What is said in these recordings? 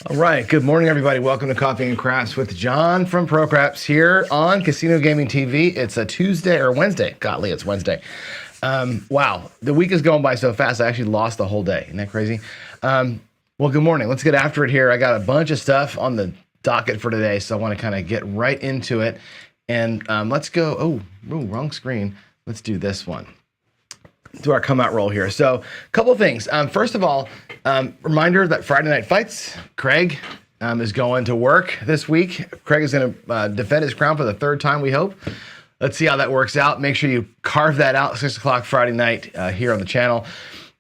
All right, good morning, everybody. Welcome to Coffee and Craps with John from Pro Craps here on Casino Gaming TV. It's a Tuesday or Wednesday. Golly, it's Wednesday. Wow, the week is going by so fast. I actually lost the whole day. Isn't that crazy? Well, good morning. Let's get after it here. I got a bunch of stuff on the docket for today, so I want to kind of get right into it. And let's go. Oh, wrong screen. Let's do this one. Do our come out roll here. So a couple of things. First of all, reminder that Friday Night Fights, Craig is going to work this week. Craig is going to defend his crown for the third time, we hope. Let's see how that works out. Make sure you carve that out 6 o'clock Friday night here on the channel.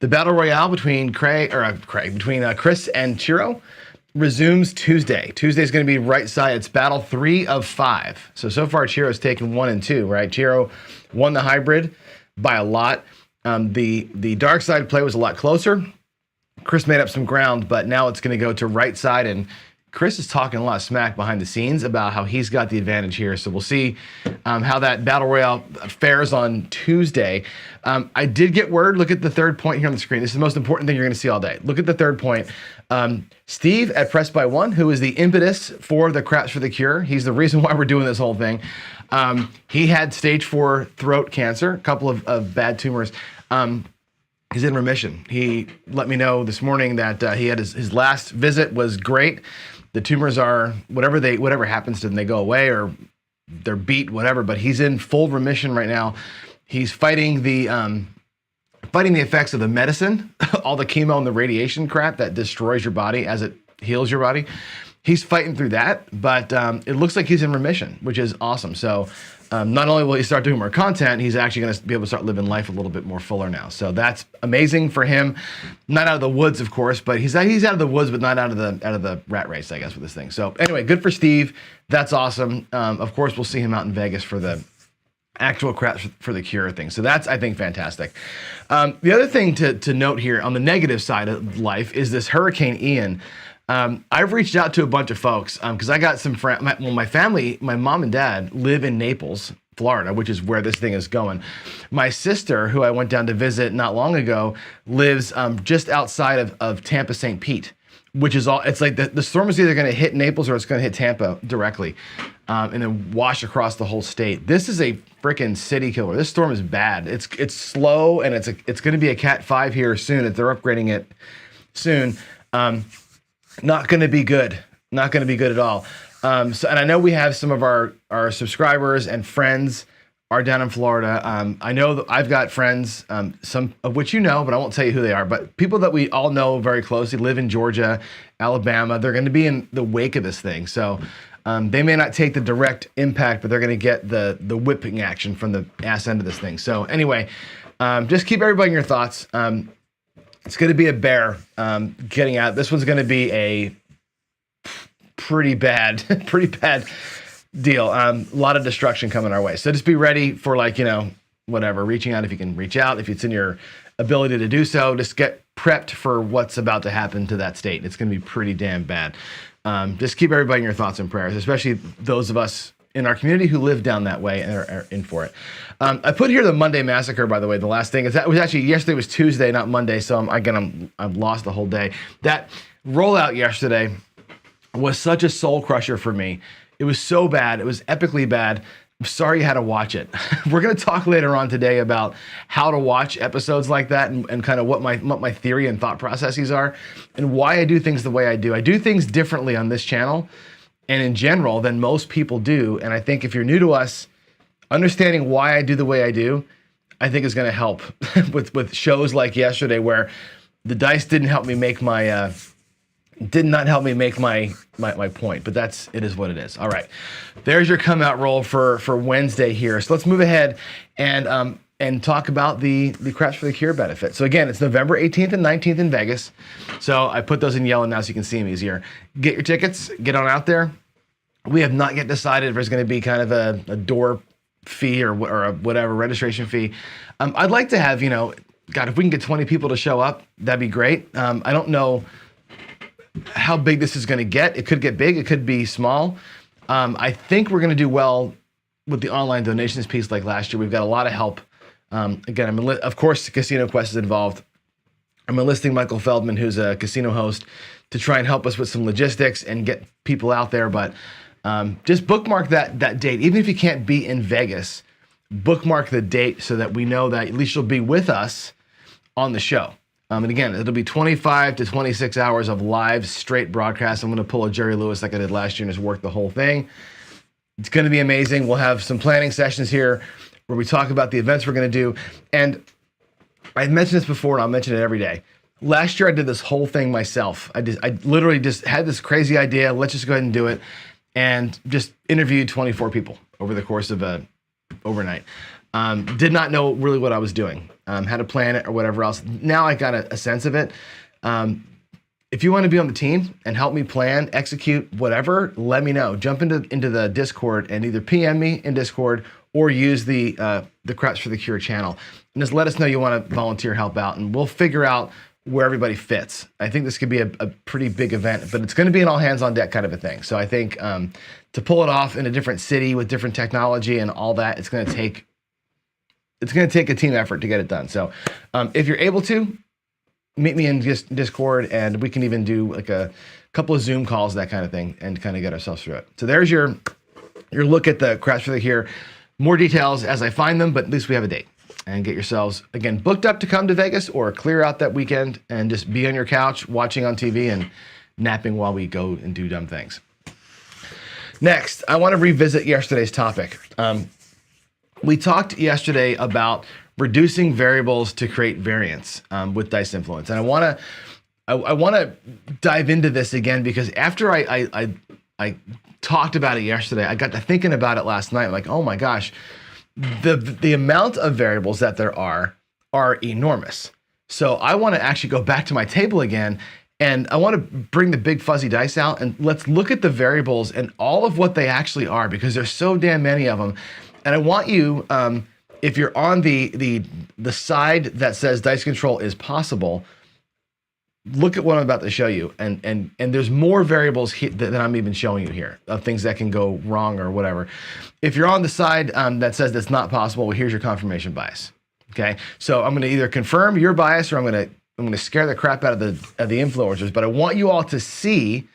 The Battle Royale between Chris and Chiro resumes Tuesday. Tuesday is going to be right side. It's battle 3 of 5. So far Chiro's taken 1 and 2, right? Chiro won the hybrid by a lot. The dark side play was a lot closer. Chris made up some ground, but now it's going to go to right side, and Chris is talking a lot of smack behind the scenes about how he's got the advantage here. So we'll see how that Battle Royale fares on Tuesday. I did get word, look at the third point here on the screen. This is the most important thing you're going to see all day. Look at the third point. Steve at Press by One, who is the impetus for the Craps for the Cure. He's the reason why we're doing this whole thing. He had stage 4 throat cancer, a couple of bad tumors. He's in remission. He let me know this morning that he had his last visit was great. The tumors are whatever happens to them, they go away or they're beat, whatever. But he's in full remission right now. He's fighting the effects of the medicine, all the chemo and the radiation crap that destroys your body as it heals your body. He's fighting through that, but it looks like he's in remission, which is awesome. So not only will he start doing more content, he's actually going to be able to start living life a little bit more fuller now. So that's amazing for him. Not out of the woods, of course, but he's out of the woods, but not out of the rat race, I guess, with this thing. So anyway, good for Steve. That's awesome. Of course, we'll see him out in Vegas for the actual Craps for the Cure thing. So that's, I think, fantastic. The other thing to note here on the negative side of life is this Hurricane Ian. I've reached out to a bunch of folks because I got some friends. My family, my mom and dad live in Naples, Florida, which is where this thing is going. My sister, who I went down to visit not long ago, lives just outside of Tampa, St. Pete, which is all. It's like the storm is either going to hit Naples or it's going to hit Tampa directly, and then wash across the whole state. This is a freaking city killer. This storm is bad. It's slow and it's going to be a Cat 5 here soon. They're upgrading it soon. Not going to be good. Not going to be good at all. And I know we have some of our subscribers and friends are down in Florida. I know that I've got friends, some of which you know, but I won't tell you who they are. But people that we all know very closely live in Georgia, Alabama. They're going to be in the wake of this thing. So they may not take the direct impact, but they're going to get the whipping action from the ass end of this thing. So anyway, just keep everybody in your thoughts. It's going to be a bear getting out. This one's going to be a pretty bad deal. A lot of destruction coming our way. So just be ready for whatever, reaching out if you can reach out. If it's in your ability to do so, just get prepped for what's about to happen to that state. It's going to be pretty damn bad. Just keep everybody in your thoughts and prayers, especially those of us in our community who live down that way and are in for it. I put here the Monday Massacre, by the way. The last thing is that was actually yesterday was Tuesday, not Monday. So I've lost the whole day. That rollout yesterday was such a soul crusher for me. It was so bad. It was epically bad. I'm sorry you had to watch it. We're going to talk later on today about how to watch episodes like that and kind of what my theory and thought processes are and why I do things the way I do. I do things differently on this channel and in general than most people do. And I think if you're new to us, understanding why I do the way I do, I think is going to help with shows like yesterday where the dice didn't help me make my did not help me make my point, but it is what it is. All right, there's your come out roll for Wednesday here. So let's move ahead and talk about the Craps for the Cure benefit. So again, it's November 18th and 19th in Vegas. So I put those in yellow now so you can see them easier. Get your tickets, get on out there. We have not yet decided if there's going to be kind of a door fee or a whatever registration fee. I'd like to have, God, if we can get 20 people to show up, that'd be great. I don't know how big this is going to get. It could get big. It could be small. I think we're going to do well with the online donations piece like last year. We've got a lot of help. Again, of course, Casino Quest is involved. I'm enlisting Michael Feldman, who's a casino host, to try and help us with some logistics and get people out there. But just bookmark that date. Even if you can't be in Vegas, bookmark the date so that we know that at least you'll be with us on the show. And again, it'll be 25 to 26 hours of live straight broadcast. I'm going to pull a Jerry Lewis like I did last year and just work the whole thing. It's going to be amazing. We'll have some planning sessions here where we talk about the events we're going to do. And I've mentioned this before, and I'll mention it every day. Last year, I did this whole thing myself. I literally just had this crazy idea. Let's just go ahead and do it, and just interviewed 24 people over the course of overnight. Did not know really what I was doing. How to plan it or whatever else. Now I got a sense of it. If you want to be on the team and help me plan, execute, whatever, let me know. Jump into the Discord and either PM me in Discord or use the Craps for the Cure channel. And just let us know you want to volunteer, help out, and we'll figure out where everybody fits. I think this could be a pretty big event, but it's going to be an all hands on deck kind of a thing. So I think to pull it off in a different city with different technology and all that, it's going to take a team effort to get it done. So if you're able to, meet me in Discord, and we can even do like a couple of Zoom calls, that kind of thing, and kind of get ourselves through it. So there's your look at the Craps for the Cure. More details as I find them, but at least we have a date. And get yourselves, again, booked up to come to Vegas or clear out that weekend and just be on your couch watching on TV and napping while we go and do dumb things. Next, I want to revisit yesterday's topic. We talked yesterday about reducing variables to create variance with dice influence. And I want to dive into this again because after I talked about it yesterday, I got to thinking about it last night. Like, oh my gosh, the amount of variables that there are enormous. So I want to actually go back to my table again, and I want to bring the big fuzzy dice out and let's look at the variables and all of what they actually are, because there's so damn many of them. And I want you, if you're on the side that says dice control is possible, look at what I'm about to show you. And there's more variables than I'm even showing you here of things that can go wrong or whatever. If you're on the side that says that's not possible, well, here's your confirmation bias. Okay, so I'm going to either confirm your bias or I'm going to scare the crap out of the influencers. But I want you all to see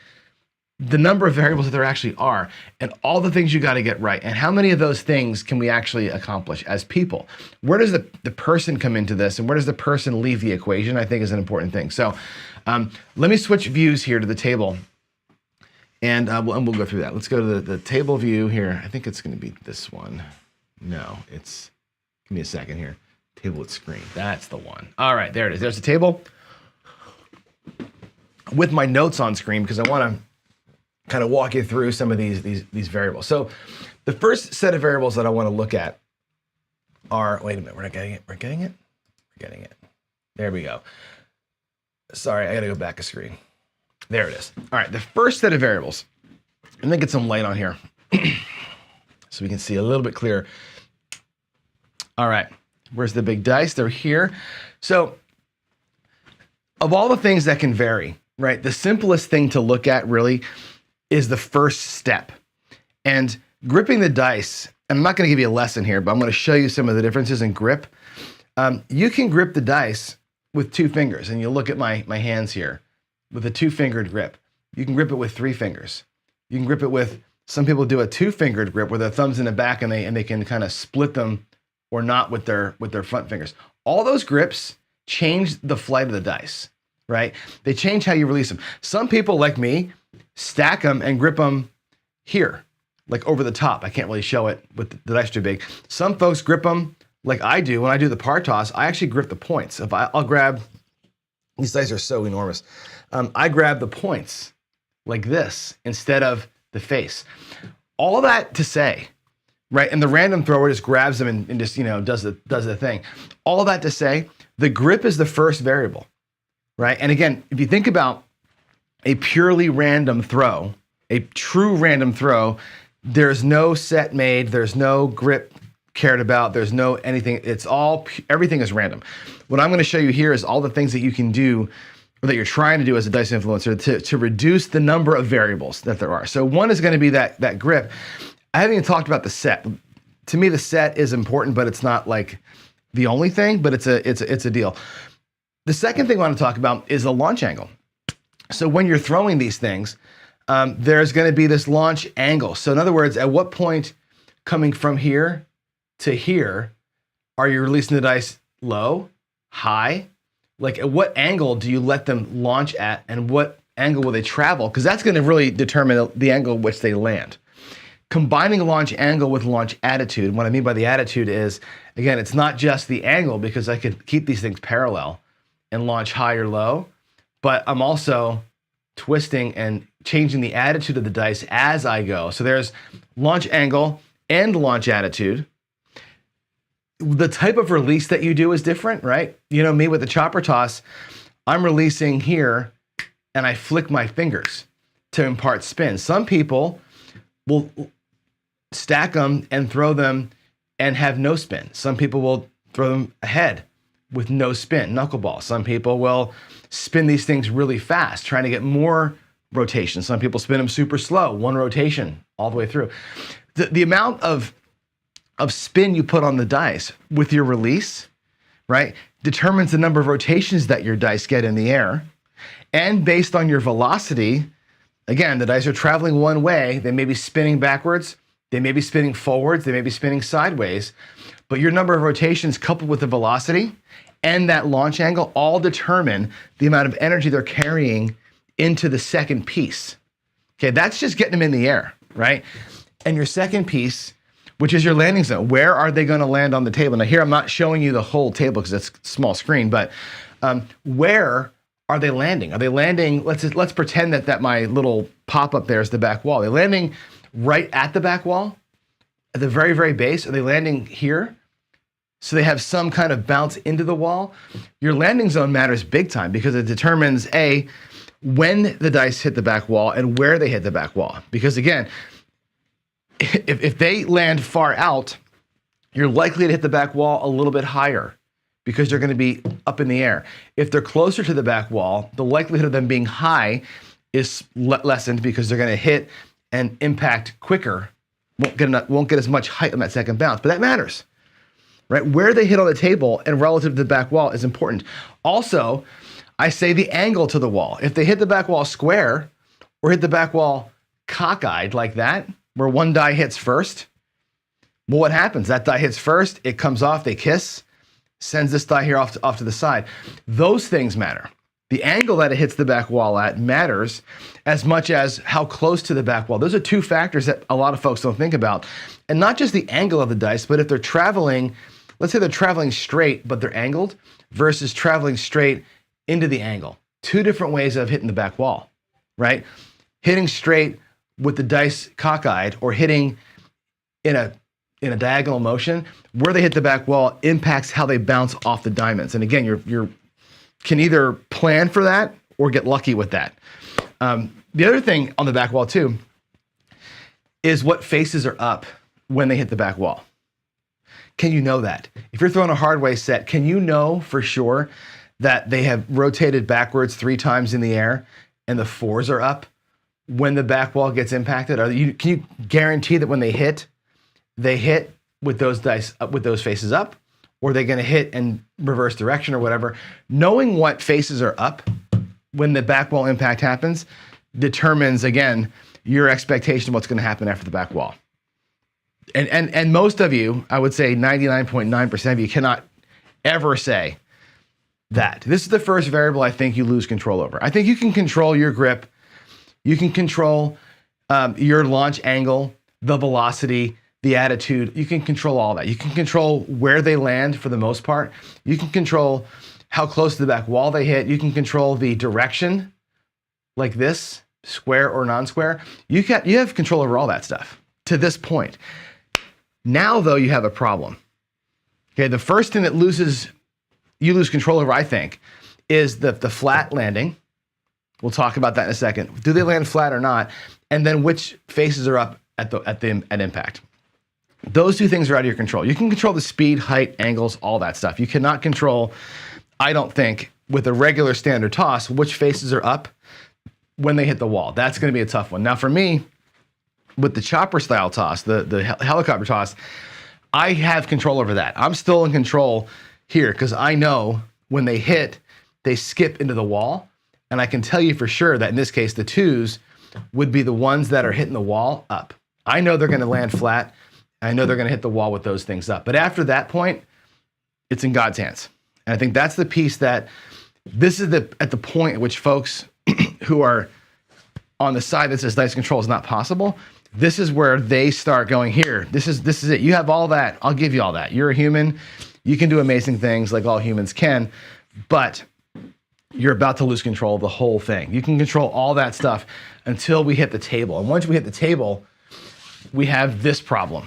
the number of variables that there actually are and all the things you got to get right. And how many of those things can we actually accomplish as people? Where does the person come into this, and where does the person leave the equation, I think is an important thing. So let me switch views here to the table, and we'll go through that. Let's go to the table view here. I think it's going to be this one. No, give me a second here. Table at screen. That's the one. All right, there it is. There's the table with my notes on screen because I want to kind of walk you through some of these variables. So the first set of variables that I want to look at are, wait a minute, we're not getting it. We're getting it. We're getting it. There we go. Sorry, I got to go back a screen. There it is. All right, the first set of variables. I'm going to get some light on here so we can see a little bit clearer. All right, where's the big dice? They're here. So of all the things that can vary, right, the simplest thing to look at really is the first step. And gripping the dice, I'm not going to give you a lesson here, but I'm going to show you some of the differences in grip. You can grip the dice with 2 fingers, and you look at my hands here with a 2-fingered grip. You can grip it with 3 fingers. You can grip it with, some people do a 2-fingered grip where their thumbs in the back and they can kind of split them or not with their front fingers. All those grips change the flight of the dice, right? They change how you release them. Some people like me stack them and grip them here, like over the top. I can't really show it with the dice too big. Some folks grip them like I do. When I do the par toss, I actually grip the points. I'll grab, these dice are so enormous. I grab the points like this instead of the face. All that to say, right? And the random thrower just grabs them and just, does the thing. All that to say, the grip is the first variable, right? And again, if you think about a purely random throw, a true random throw, there's no set made, there's no grip cared about, there's no anything, everything is random. What I'm going to show you here is all the things that you can do, or that you're trying to do as a dice influencer to reduce the number of variables that there are. So one is going to be that grip. I haven't even talked about the set. To me, the set is important, but it's not like the only thing, but it's a deal. The second thing I want to talk about is the launch angle. So when you're throwing these things, there's going to be this launch angle. So in other words, at what point coming from here to here are you releasing the dice low, high? Like at what angle do you let them launch at, and what angle will they travel? Because that's going to really determine the angle at which they land. Combining launch angle with launch attitude, what I mean by the attitude is, again, it's not just the angle, because I could keep these things parallel and launch high or low, but I'm also twisting and changing the attitude of the dice as I go. So there's launch angle and launch attitude. The type of release that you do is different, right? You know, me with the chopper toss, I'm releasing here and I flick my fingers to impart spin. Some people will stack them and throw them and have no spin. Some people will throw them ahead with no spin, knuckleball. Some people will spin these things really fast, trying to get more rotation. Some people spin them super slow, one rotation all the way through. The amount of spin you put on the dice with your release, right, determines the number of rotations that your dice get in the air. And based on your velocity, again, the dice are traveling one way. They may be spinning backwards. They may be spinning forwards. They may be spinning sideways. But your number of rotations coupled with the velocity and that launch angle all determine the amount of energy they're carrying into the second piece. Okay, that's just getting them in the air, right? And your second piece, which is your landing zone, where are they going to land on the table? Now here, I'm not showing you the whole table because it's a small screen, but where are they landing? Are they landing, let's pretend that my little pop-up there is the back wall. Are they landing right at the back wall, at the very, very base? Are they landing here? So they have some kind of bounce into the wall. Your landing zone matters big time because it determines, A, when the dice hit the back wall and where they hit the back wall. Because again, if they land far out, you're likely to hit the back wall a little bit higher because they're going to be up in the air. If they're closer to the back wall, the likelihood of them being high is lessened because they're going to hit and impact quicker, won't get as much height on that second bounce, but that matters, right? Where they hit on the table and relative to the back wall is important. Also, I say the angle to the wall. If they hit the back wall square or hit the back wall cockeyed like that, where one die hits first, well, what happens? That die hits first, it comes off, they kiss, sends this die here off to the side. Those things matter. The angle that it hits the back wall at matters as much as how close to the back wall. Those are two factors that a lot of folks don't think about. And not just the angle of the dice, but if they're traveling, let's say they're traveling straight, but they're angled versus traveling straight into the angle. Two different ways of hitting the back wall, right? Hitting straight with the dice cockeyed or hitting in a diagonal motion, where they hit the back wall impacts how they bounce off the diamonds. And again, you can either plan for that or get lucky with that. The other thing on the back wall too is what faces are up when they hit the back wall. Can you know that? If you're throwing a hard way set, can you know for sure that they have rotated backwards 3 times in the air and the 4s are up when the back wall gets impacted? Can you guarantee that when they hit with those dice up, with those faces up, or are they going to hit in reverse direction or whatever? Knowing what faces are up when the back wall impact happens determines, again, your expectation of what's going to happen after the back wall. And most of you, I would say 99.9% of you cannot ever say that. This is the first variable I think you lose control over. I think you can control your grip. You can control your launch angle, the velocity, the attitude. You can control all that. You can control where they land for the most part. You can control how close to the back wall they hit. You can control the direction, like this, square or non-square. You have control over all that stuff to this point. Now, though, you have a problem. Okay, the first thing that you lose control over, I think, is the flat landing. We'll talk about that in a second. Do they land flat or not? And then which faces are up at impact? Those two things are out of your control. You can control the speed, height, angles, all that stuff. You cannot control, I don't think, with a regular standard toss, which faces are up when they hit the wall. That's going to be a tough one. Now, for me, with the chopper style toss, the helicopter toss, I have control over that. I'm still in control here because I know when they hit they skip into the wall. And I can tell you for sure that in this case, the 2s would be the ones that are hitting the wall up. I know they're going to land flat. I know they're going to hit the wall with those things up. But after that point, it's in God's hands. And I think that's the piece that this is at the point at which folks who are on the side that says dice control is not possible, this is where they start going, here, this is it. You have all that. I'll give you all that. You're a human. You can do amazing things like all humans can, but you're about to lose control of the whole thing. You can control all that stuff until we hit the table. And once we hit the table, we have this problem,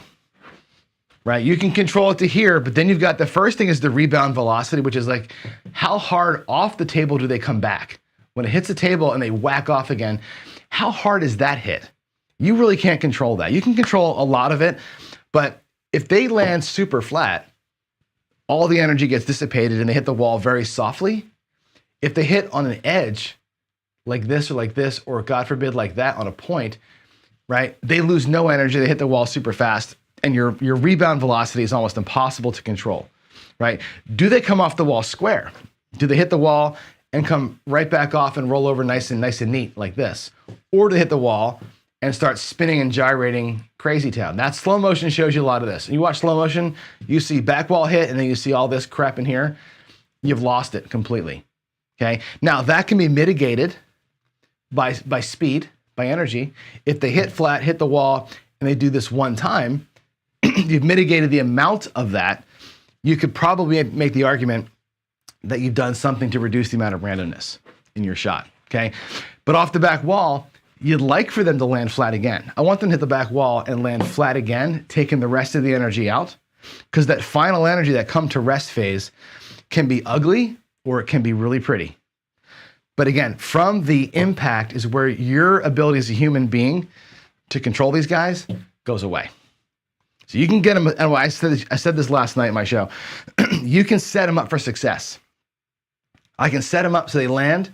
right? You can control it to here, but then you've got the first thing is the rebound velocity, which is like, how hard off the table do they come back? When it hits the table and they whack off again, how hard is that hit? You really can't control that. You can control a lot of it, but if they land super flat, all the energy gets dissipated and they hit the wall very softly. If they hit on an edge like this, or God forbid like that on a point, right? They lose no energy, they hit the wall super fast, and your rebound velocity is almost impossible to control, right? Do they come off the wall square? Do they hit the wall and come right back off and roll over nice and neat like this? Or do they hit the wall and start spinning and gyrating crazy town? That slow motion shows you a lot of this. You watch slow motion, you see back wall hit, and then you see all this crap in here. You've lost it completely, okay? Now, that can be mitigated by speed, by energy. If they hit flat, hit the wall, and they do this one time, you've mitigated the amount of that. You could probably make the argument that you've done something to reduce the amount of randomness in your shot, okay? But off the back wall, you'd like for them to land flat again. I want them to hit the back wall and land flat again, taking the rest of the energy out, because that final energy that come to rest phase can be ugly or it can be really pretty. But again, from the impact is where your ability as a human being to control these guys goes away. So you can get them, and I said this last night in my show, you can set them up for success. I can set them up so they land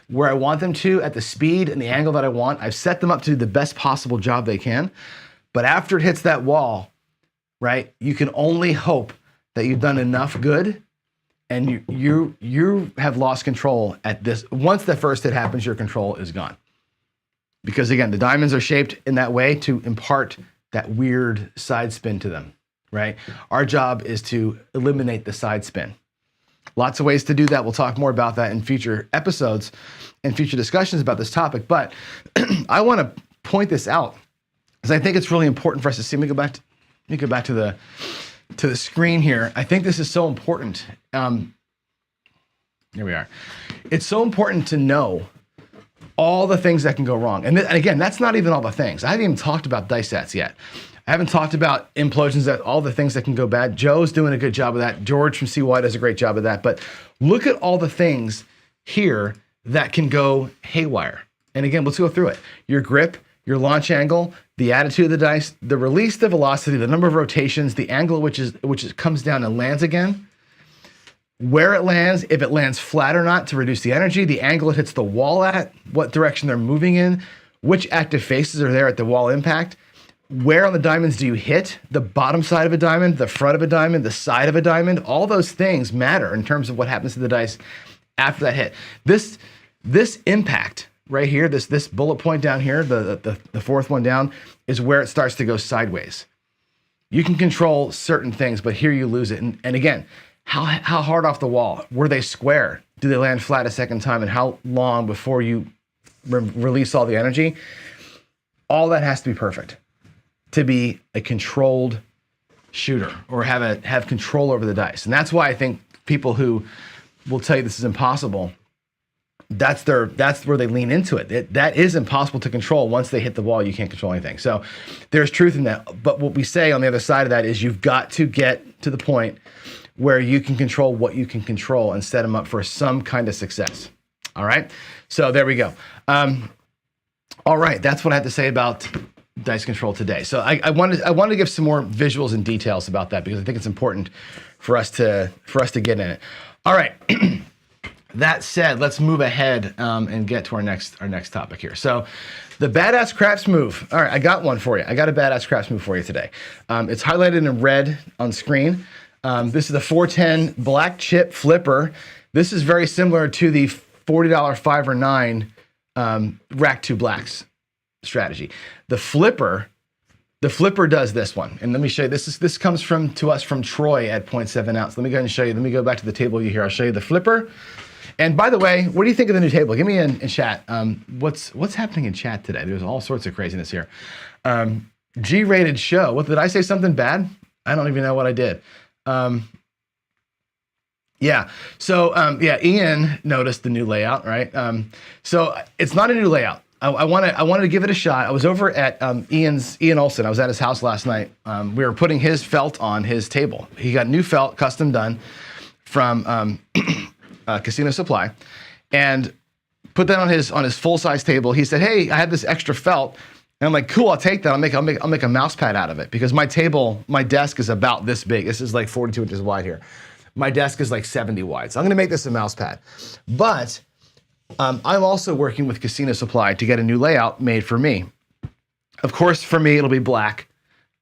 where I want them to at the speed and the angle that I want. I've set them up to do the best possible job they can. But after it hits that wall, right, you can only hope that you've done enough good and you have lost control at this. Once the first hit happens, your control is gone. Because again, the diamonds are shaped in that way to impart that weird side spin to them, right? Our job is to eliminate the side spin. Lots of ways to do that. We'll talk more about that in future episodes and future discussions about this topic. But I want to point this out because I think it's really important for us to see. Let me go back to the screen here. I think this is so important. Here we are. It's so important to know all the things that can go wrong. And again, that's not even all the things. I haven't even talked about dice sets yet. I haven't talked about implosions, that all the things that can go bad. Joe's doing a good job of that. George from CY does a great job of that. But look at all the things here that can go haywire. And again, let's go through it. Your grip, your launch angle, the attitude of the dice, the release, the velocity, the number of rotations, the angle which it comes down and lands again, where it lands, if it lands flat or not to reduce the energy, the angle it hits the wall at, what direction they're moving in, which active faces are there at the wall impact, where on the diamonds do you hit, the bottom side of a diamond, the front of a diamond, the side of a diamond, all those things matter in terms of what happens to the dice after that hit. This impact right here, this bullet point down here, the fourth one down, is where it starts to go sideways. You can control certain things, but here you lose it. And again, how hard off the wall? Were they square? Do they land flat a second time? And how long before you release all the energy? All that has to be perfect to be a controlled shooter or have control over the dice. And that's why I think people who will tell you this is impossible, that's where they lean into it. That is impossible to control. Once they hit the wall, you can't control anything. So there's truth in that. But what we say on the other side of that is you've got to get to the point where you can control what you can control and set them up for some kind of success. All right. So there we go. All right. That's what I have to say about dice control today. So I wanted to give some more visuals and details about that because I think it's important for us to get in it. All right. That said, let's move ahead and get to our next topic here. So the badass craps move. All right, I got one for you. I got a badass craps move for you today. It's highlighted in red on screen. This is the 410 black chip flipper This is very similar to the $40 5 or 9 rack 2 blacks strategy. The flipper does this one. And let me show you, this comes to us from Troy at 0.7 ounce. Let me go ahead and show you. Let me go back to the table view here. I'll show you the flipper. And by the way, what do you think of the new table? Give me in chat. What's happening in chat today? There's all sorts of craziness here. G-rated show. What, did I say something bad? I don't even know what I did. Yeah. So Ian noticed the new layout, right? So it's not a new layout. I wanted to give it a shot. I was over at Ian Olson. I was at his house last night. We were putting his felt on his table. He got new felt, custom done from Casino Supply, and put that on his full size table. He said, "Hey, I had this extra felt." And I'm like, "Cool, I'll take that. I'll make a mouse pad out of it because my desk is about this big. This is like 42 inches wide here. My desk is like 70 wide. So I'm gonna make this a mouse pad." But I'm also working with Casino Supply to get a new layout made for me. Of course, for me, it'll be black.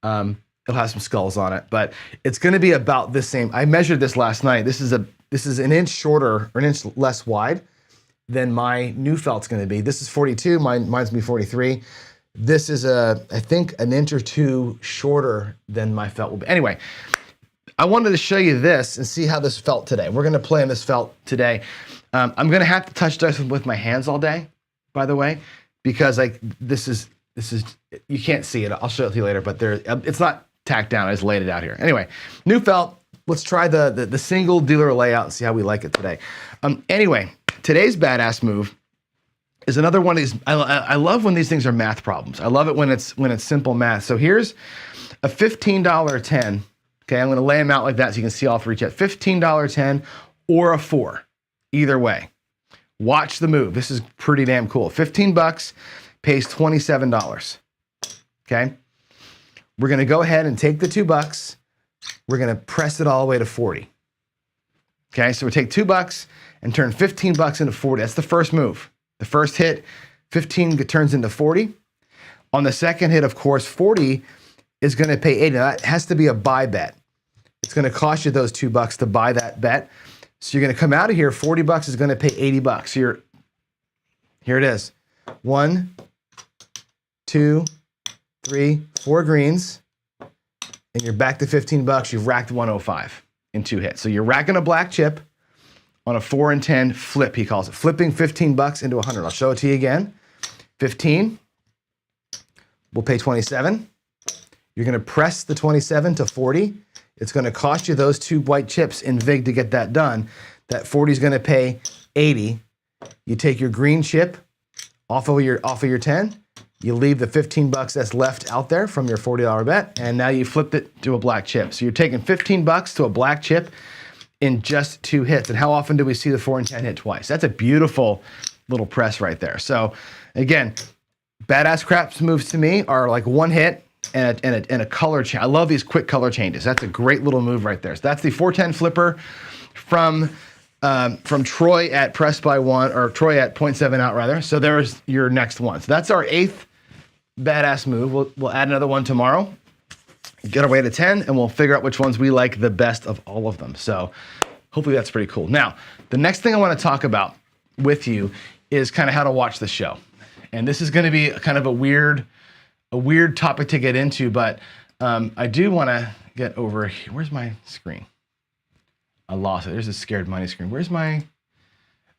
It'll have some skulls on it, but it's gonna be about the same. I measured this last night. This is an inch shorter or an inch less wide than my new felt's gonna be. This is 42, mine's gonna be 43. This is I think an inch or two shorter than my felt will be. Anyway, I wanted to show you this and see how this felt today. We're gonna play on this felt today. I'm gonna have to touch dice with my hands all day, by the way, because this is you can't see it. I'll show it to you later, but it's not tacked down. I just laid it out here. Anyway, new felt. Let's try the single dealer layout and see how we like it today. Anyway, today's badass move is another one of these. I love when these things are math problems. I love it when it's simple math. So here's a $15 10. Okay, I'm gonna lay them out like that so you can see all three chips. $15 10 or a 4, either way. Watch the move. This is pretty damn cool. 15 bucks pays $27. Okay, we're gonna go ahead and take the $2. We're gonna press it all the way to 40. Okay, so we take $2 and turn 15 bucks into 40. That's the first move. The first hit, 15 turns into 40. On the second hit, of course, 40 is gonna pay 80. Now that has to be a buy bet. It's gonna cost you those $2 to buy that bet. So you're gonna come out of here, 40 bucks is gonna pay 80 bucks. So here it is. 1, 2, 3, 4 greens, and you're back to 15 bucks. You've racked 105 in 2 hits. So you're racking a black chip on a 4 and 10 flip, he calls it. Flipping 15 bucks into 100. I'll show it to you again. 15, we'll pay 27. You're gonna press the 27 to 40. It's gonna cost you those 2 white chips in VIG to get that done. That 40 is gonna pay 80. You take your green chip off of your 10. You leave the 15 bucks that's left out there from your $40 bet, and now you flipped it to a black chip. So you're taking 15 bucks to a black chip in just 2 hits. And how often do we see the 4 and 10 hit twice? That's a beautiful little press right there. So again, badass craps moves to me are like 1 hit and a color change. I love these quick color changes. That's a great little move right there. So that's the 410 flipper from Troy at press by 1, or Troy at 0.7 out rather. So there's your next one. So that's our 8th badass move. We'll add another one tomorrow. Get our way to 10, and we'll figure out which ones we like the best of all of them. So hopefully that's pretty cool. Now, the next thing I want to talk about with you is kind of how to watch the show. And this is going to be kind of a weird topic to get into, but I do want to get over here. Where's my screen? I lost it. There's a scared money screen.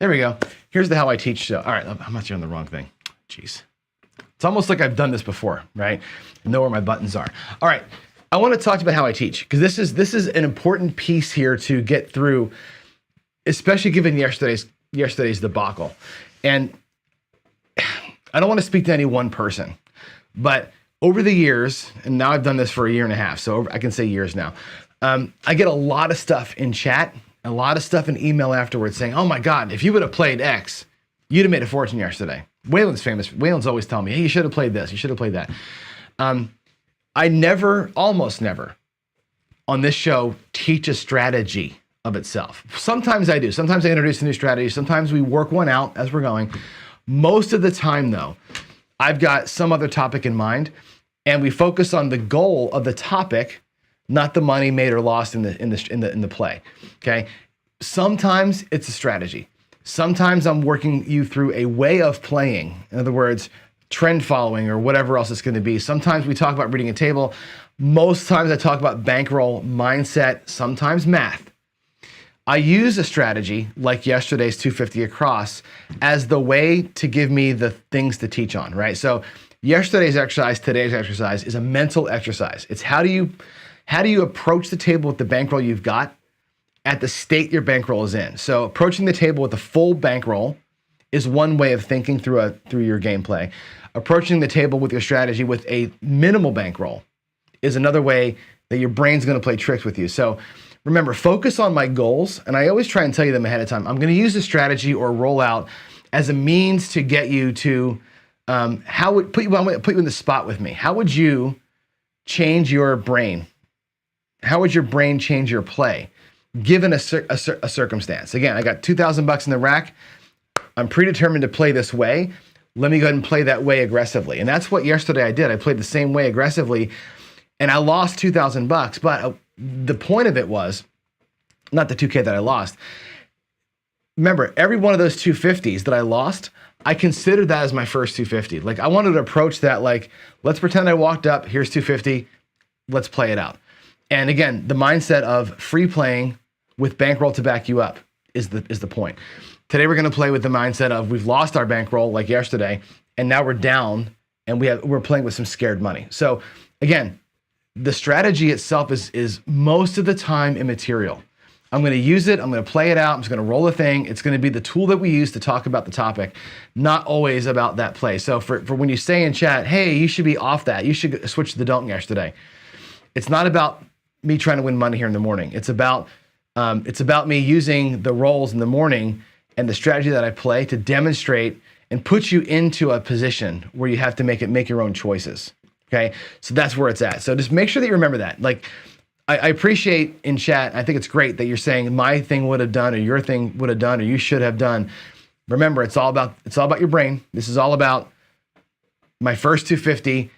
There we go. Here's the how I teach show. All right, I'm actually on the wrong thing. Jeez. It's almost like I've done this before, right? I know where my buttons are. All right, I want to talk about how I teach, because this is an important piece here to get through, especially given yesterday's debacle. And I don't want to speak to any one person, but over the years, and now I've done this for a year and a half, so I can say years now, I get a lot of stuff in chat, a lot of stuff in email afterwards saying, "Oh my God, if you would have played X, you'd have made a fortune yesterday." Waylon's famous. Waylon's always telling me, "Hey, you should have played this. You should have played that." I almost never, on this show, teach a strategy of itself. Sometimes I do. Sometimes I introduce a new strategy. Sometimes we work one out as we're going. Most of the time, though, I've got some other topic in mind, and we focus on the goal of the topic, not the money made or lost in the play. Okay. sometimes it's a strategy. Sometimes I'm working you through a way of playing. In other words, trend following or whatever else it's going to be. Sometimes we talk about reading a table. Most times I talk about bankroll, mindset, sometimes math. I use a strategy like yesterday's 250 across as the way to give me the things to teach on, right? So yesterday's exercise, today's exercise is a mental exercise. It's how do you approach the table with the bankroll you've got at the state your bankroll is in. So approaching the table with a full bankroll is one way of thinking through your gameplay. Approaching the table with your strategy with a minimal bankroll is another way that your brain's going to play tricks with you. So remember, focus on my goals, and I always try and tell you them ahead of time. I'm going to use the strategy or rollout as a means to get you to I'm going to put you in the spot with me. How would you change your brain? How would your brain change your play given a circumstance? Again, I got $2,000 in the rack. I'm predetermined to play this way. Let me go ahead and play that way aggressively. And that's what yesterday I did. I played the same way aggressively, and I lost $2,000. But the point of it was not the 2K that I lost. Remember, every one of those 250s that I lost, I considered that as my first 250. Like, I wanted to approach that like, let's pretend I walked up, here's 250, let's play it out. And again, the mindset of free playing with bankroll to back you up is the point. Today we're going to play with the mindset of we've lost our bankroll like yesterday, and now we're down, and we're playing with some scared money. So again, the strategy itself is most of the time immaterial. I'm going to use it. I'm going to play it out. I'm just going to roll a thing. It's going to be the tool that we use to talk about the topic, not always about that play. So for when you say in chat, hey, you should be off that. You should switch to the don't yesterday. It's not about me trying to win money here in the morning. It's about me using the rolls in the morning and the strategy that I play to demonstrate and put you into a position where you have to make your own choices. Okay, so that's where it's at. So just make sure that you remember that. Like, I appreciate in chat, I think it's great that you're saying my thing would have done or your thing would have done or you should have done. Remember, it's all about your brain. This is all about my first 250.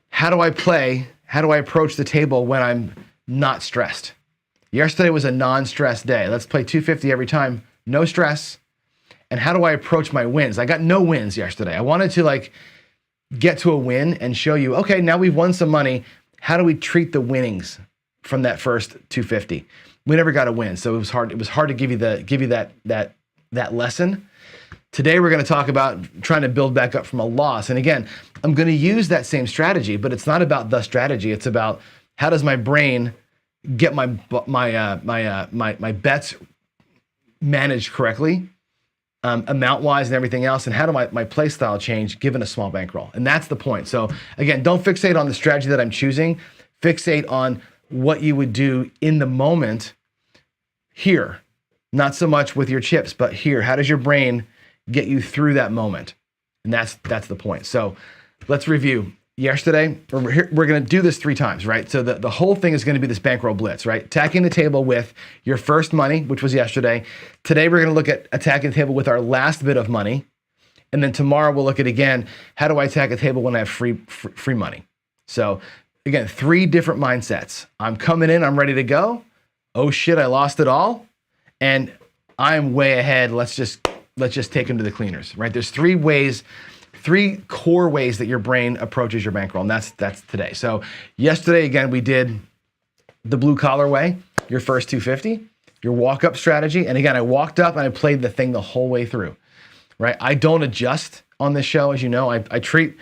How do I play? How do I approach the table when I'm not stressed? Yesterday was a non-stress day. Let's play 250 every time, no stress. And how do I approach my wins? I got no wins yesterday. I wanted to get to a win and show you, okay, now we've won some money. How do we treat the winnings from that first 250? We never got a win, so it was hard. It was hard to give you that lesson. Today we're going to talk about trying to build back up from a loss. And again, I'm going to use that same strategy, but it's not about the strategy. It's about how does my brain get my bets managed correctly, amount-wise and everything else, and how do my play style change given a small bankroll? And that's the point. So again, don't fixate on the strategy that I'm choosing. Fixate on what you would do in the moment here. Not so much with your chips, but here. How does your brain get you through that moment? And that's the point. So let's review. Yesterday, we're going to do this 3 times, right? So the whole thing is going to be this bankroll blitz, right? Attacking the table with your first money, which was yesterday. Today, we're going to look at attacking the table with our last bit of money. And then tomorrow, we'll look at, again, how do I attack a table when I have free money? So again, 3 different mindsets. I'm coming in, I'm ready to go. Oh shit, I lost it all. And I'm way ahead. Let's just take them to the cleaners, right? There's 3 core ways that your brain approaches your bankroll, and that's today. So yesterday, again, we did the blue collar way, your first 250, your walk-up strategy. And again, I walked up and I played the thing the whole way through, right? I don't adjust on this show, as you know. I treat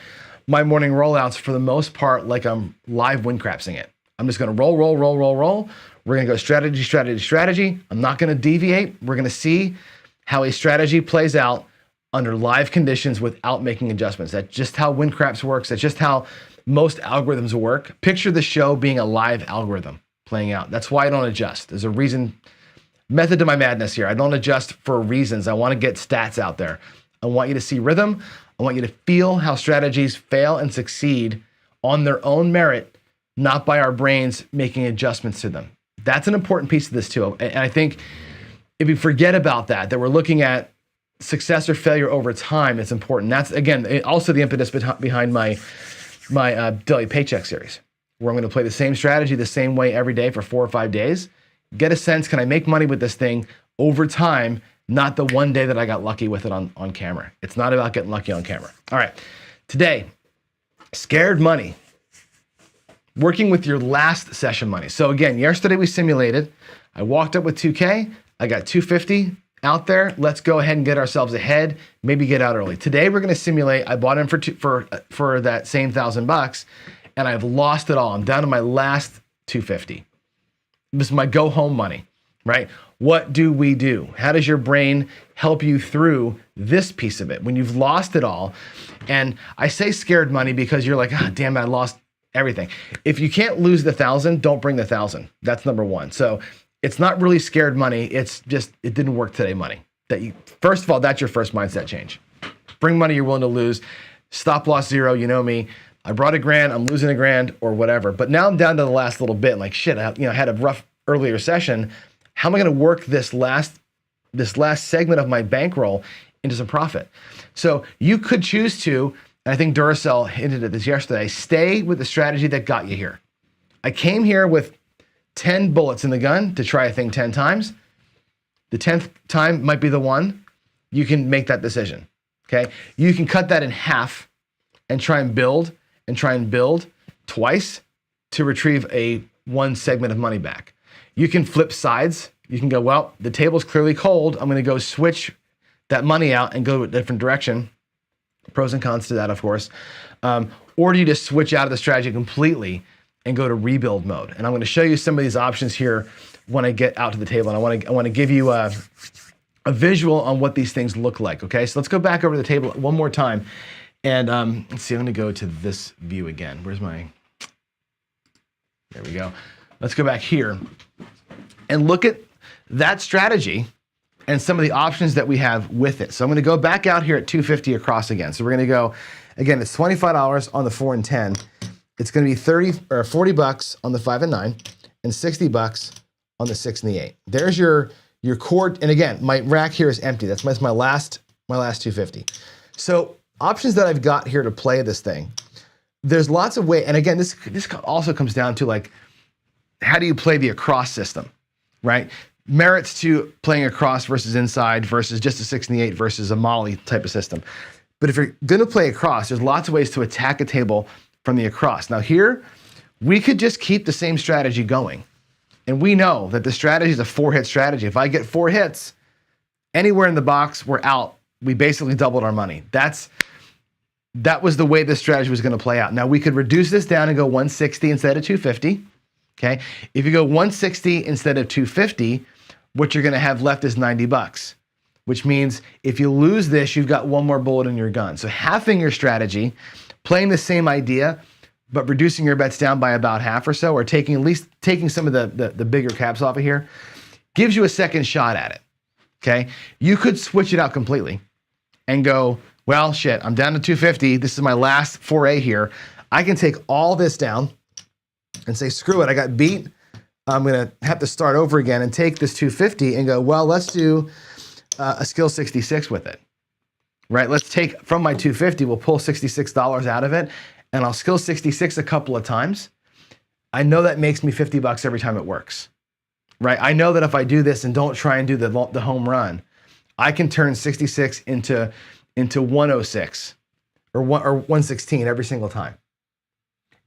my morning rollouts for the most part like I'm live windcrapsing it. I'm just going to roll. We're going to go strategy. I'm not going to deviate. We're going to see how a strategy plays out under live conditions without making adjustments. That's just how Windcraps works. That's just how most algorithms work. Picture the show being a live algorithm playing out. That's why I don't adjust. There's a reason, method to my madness here. I don't adjust for reasons. I want to get stats out there. I want you to see rhythm. I want you to feel how strategies fail and succeed on their own merit, not by our brains making adjustments to them. That's an important piece of this too. And I think if we forget about that we're looking at success or failure over time, it's important. That's, again, also the impetus behind my daily paycheck series, where I'm going to play the same strategy the same way every day for 4 or 5 days. Get a sense, can I make money with this thing over time, not the one day that I got lucky with it on camera. It's not about getting lucky on camera. All right, today, scared money. Working with your last session money. So again, yesterday we simulated. I walked up with 2K. I got 250 out there. Let's go ahead and get ourselves ahead. Maybe get out early. Today we're going to simulate. I bought in for that same $1,000, and I've lost it all. I'm down to my last 250. This is my go home money, right? What do we do? How does your brain help you through this piece of it when you've lost it all? And I say scared money because you're like, ah, damn it, I lost everything. If you can't lose the 1,000, don't bring the 1,000. That's number one. So it's not really scared money. It's just, it didn't work today money. First of all, that's your first mindset change. Bring money you're willing to lose. Stop loss zero. You know me. I brought $1,000. I'm losing $1,000 or whatever. But now I'm down to the last little bit. Like shit, I had a rough earlier session. How am I going to work this last segment of my bankroll into some profit? So you could choose to, and I think Duracell hinted at this yesterday, stay with the strategy that got you here. I came here with 10 bullets in the gun to try a thing 10 times. The 10th time might be the one. You can make that decision, okay? You can cut that in half and try and build twice to retrieve one segment of money back. You can flip sides. You can go, well, the table's clearly cold. I'm going to go switch that money out and go a different direction. Pros and cons to that, of course. Or do you just switch out of the strategy completely and go to rebuild mode? And I'm going to show you some of these options here when I get out to the table. And I want to give you a visual on what these things look like. Okay, so let's go back over to the table one more time. And let's see, I'm going to go to this view again. Where's my? There we go. Let's go back here and look at that strategy and some of the options that we have with it. So I'm going to go back out here at 250 across again. So we're going to go, again, it's $25 on the 4 and 10. It's going to be 30 or 40 bucks on the 5 and 9 and 60 bucks on the 6 and the 8. There's your core. And again, my rack here is empty. That's my last 250. So options that I've got here to play this thing. There's lots of ways. And again, this also comes down to like, how do you play the across system, right? Merits to playing across versus inside versus just a 6 and the 8 versus a molly type of system. But if you're going to play across, there's lots of ways to attack a table from the across. Now here, we could just keep the same strategy going. And we know that the strategy is a 4-hit strategy. If I get 4 hits, anywhere in the box, we're out. We basically doubled our money. That was the way this strategy was going to play out. Now we could reduce this down and go 160 instead of 250. Okay. If you go 160 instead of 250, what you're going to have left is 90 bucks, which means if you lose this, you've got one more bullet in your gun. So halving your strategy, playing the same idea, but reducing your bets down by about half or so, or taking some of the bigger caps off of here, gives you a second shot at it. Okay. You could switch it out completely and go, well, shit, I'm down to 250. This is my last foray here. I can take all this down and say, screw it, I got beat. I'm going to have to start over again and take this 250 and go, well, let's do a skill 66 with it, right? Let's take from my 250, we'll pull $66 out of it, and I'll skill 66 a couple of times. I know that makes me 50 bucks every time it works, right? I know that if I do this and don't try and do the home run, I can turn 66 into 106 or 116 every single time.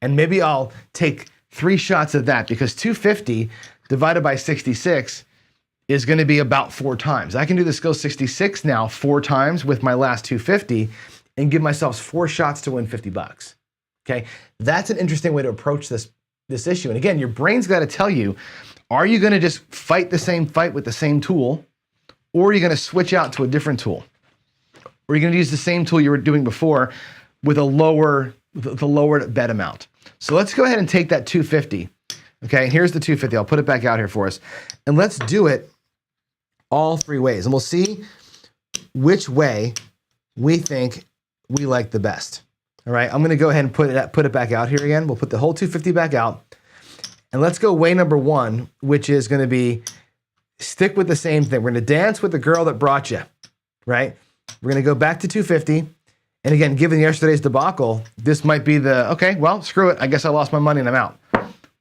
And maybe I'll take 3 shots of that because 250 divided by 66 is going to be about 4 times. I can do the skill 66 now 4 times with my last 250 and give myself 4 shots to win 50 bucks. Okay, that's an interesting way to approach this issue. And again, your brain's got to tell you, are you going to just fight the same fight with the same tool, or are you going to switch out to a different tool? Or are you going to use the same tool you were doing before with the lower bet amount? So let's go ahead and take that 250. Okay, here's the 250. I'll put it back out here for us. And let's do it all 3 ways. And we'll see which way we think we like the best. All right, I'm going to go ahead and put it back out here again. We'll put the whole 250 back out. And let's go way number 1, which is going to be stick with the same thing. We're going to dance with the girl that brought you, right? We're going to go back to 250. And again, given yesterday's debacle, this might be okay, well, screw it. I guess I lost my money and I'm out.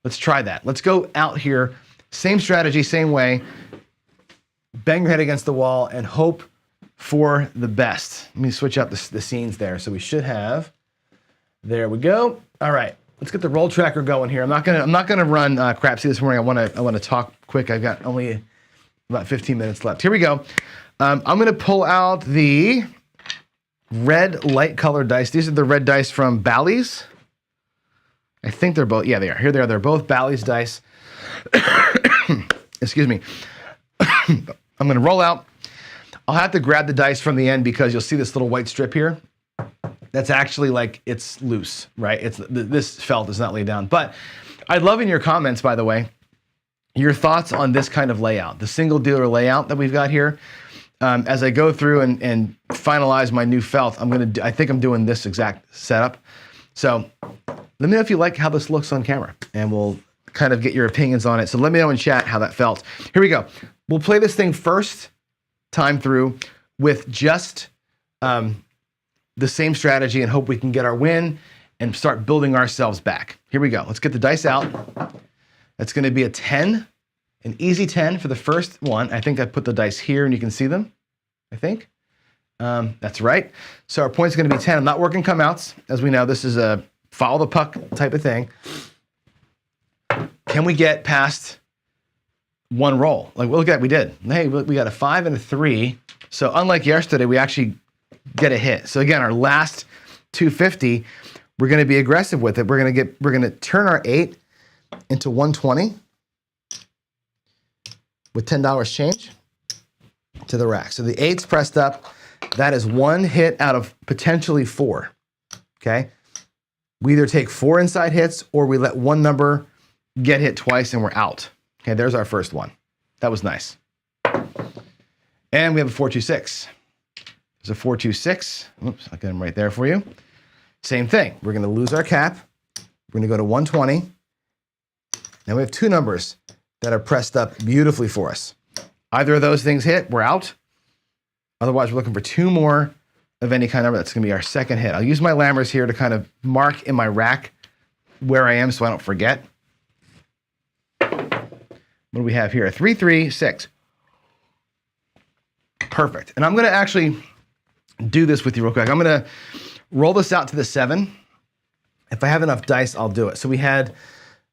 Let's try that. Let's go out here. Same strategy, same way. bang your head against the wall and hope for the best. Let me switch out the scenes there. So we should have, there we go. All right, let's get the roll tracker going here. I'm not gonna run Crapsy this morning. I wanna talk quick. I've got only about 15 minutes left. Here we go. I'm gonna pull out the red light colored dice. These are the red dice from Bally's. I think they're both, yeah, they are. Here they are. They're both Bally's dice. Excuse me. I'm going to roll out. I'll have to grab the dice from the end because you'll see this little white strip here. That's actually like, it's loose, right? This felt is not laid down. But I'd love in your comments, by the way, your thoughts on this kind of layout, the single dealer layout that we've got here. As I go through and finalize my new felt, I think I'm doing this exact setup. So let me know if you like how this looks on camera, and we'll kind of get your opinions on it. So let me know in chat how that felt. Here we go. We'll play this thing first time through with just the same strategy and hope we can get our win and start building ourselves back. Here we go. Let's get the dice out. That's going to be a 10, an easy 10 for the first one. I think I put the dice here and you can see them, I think. That's right. So our point's going to be 10. I'm not working come outs. As we know, this is a follow the puck type of thing. Can we get past one roll? Like, look at that, we did. Hey, we got a 5 and a 3. So unlike yesterday, we actually get a hit. So again, our last 250, we're going to be aggressive with it. We're going to turn our 8 into 120 with $10 change to the rack. So the 8's pressed up. That is one hit out of potentially 4. Okay. We either take 4 inside hits or we let one number get hit twice and we're out. Okay, there's our first one. That was nice. And we have a 426. There's a 426. Oops, I'll get them right there for you. Same thing. We're going to lose our cap. We're going to go to 120. Now we have 2 numbers that are pressed up beautifully for us. Either of those things hit, we're out. Otherwise, we're looking for 2 more of any kind of number. That's going to be our second hit. I'll use my lammers here to kind of mark in my rack where I am so I don't forget. What do we have here? A 3, 3, 6. Perfect. And I'm going to actually do this with you real quick. I'm going to roll this out to the 7. If I have enough dice, I'll do it. So we had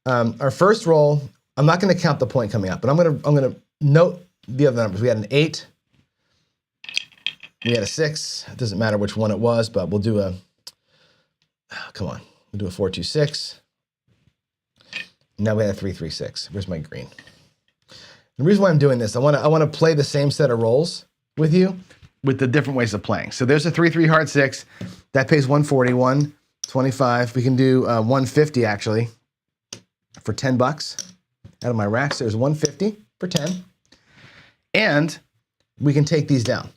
our first roll. I'm not going to count the point coming up, but I'm going to note the other numbers. We had an 8. We had a 6. It doesn't matter which one it was, but we'll do a, come on. We'll do a 4, 2, 6. Now we had a 3, 3, 6. Where's my green? The reason why I'm doing this, I want to play the same set of rolls with you with the different ways of playing. So there's a 3, 3 hard 6. That pays 140, 125. We can do 150 actually for $10 out of my rack. So there's 150 for 10. And we can take these down.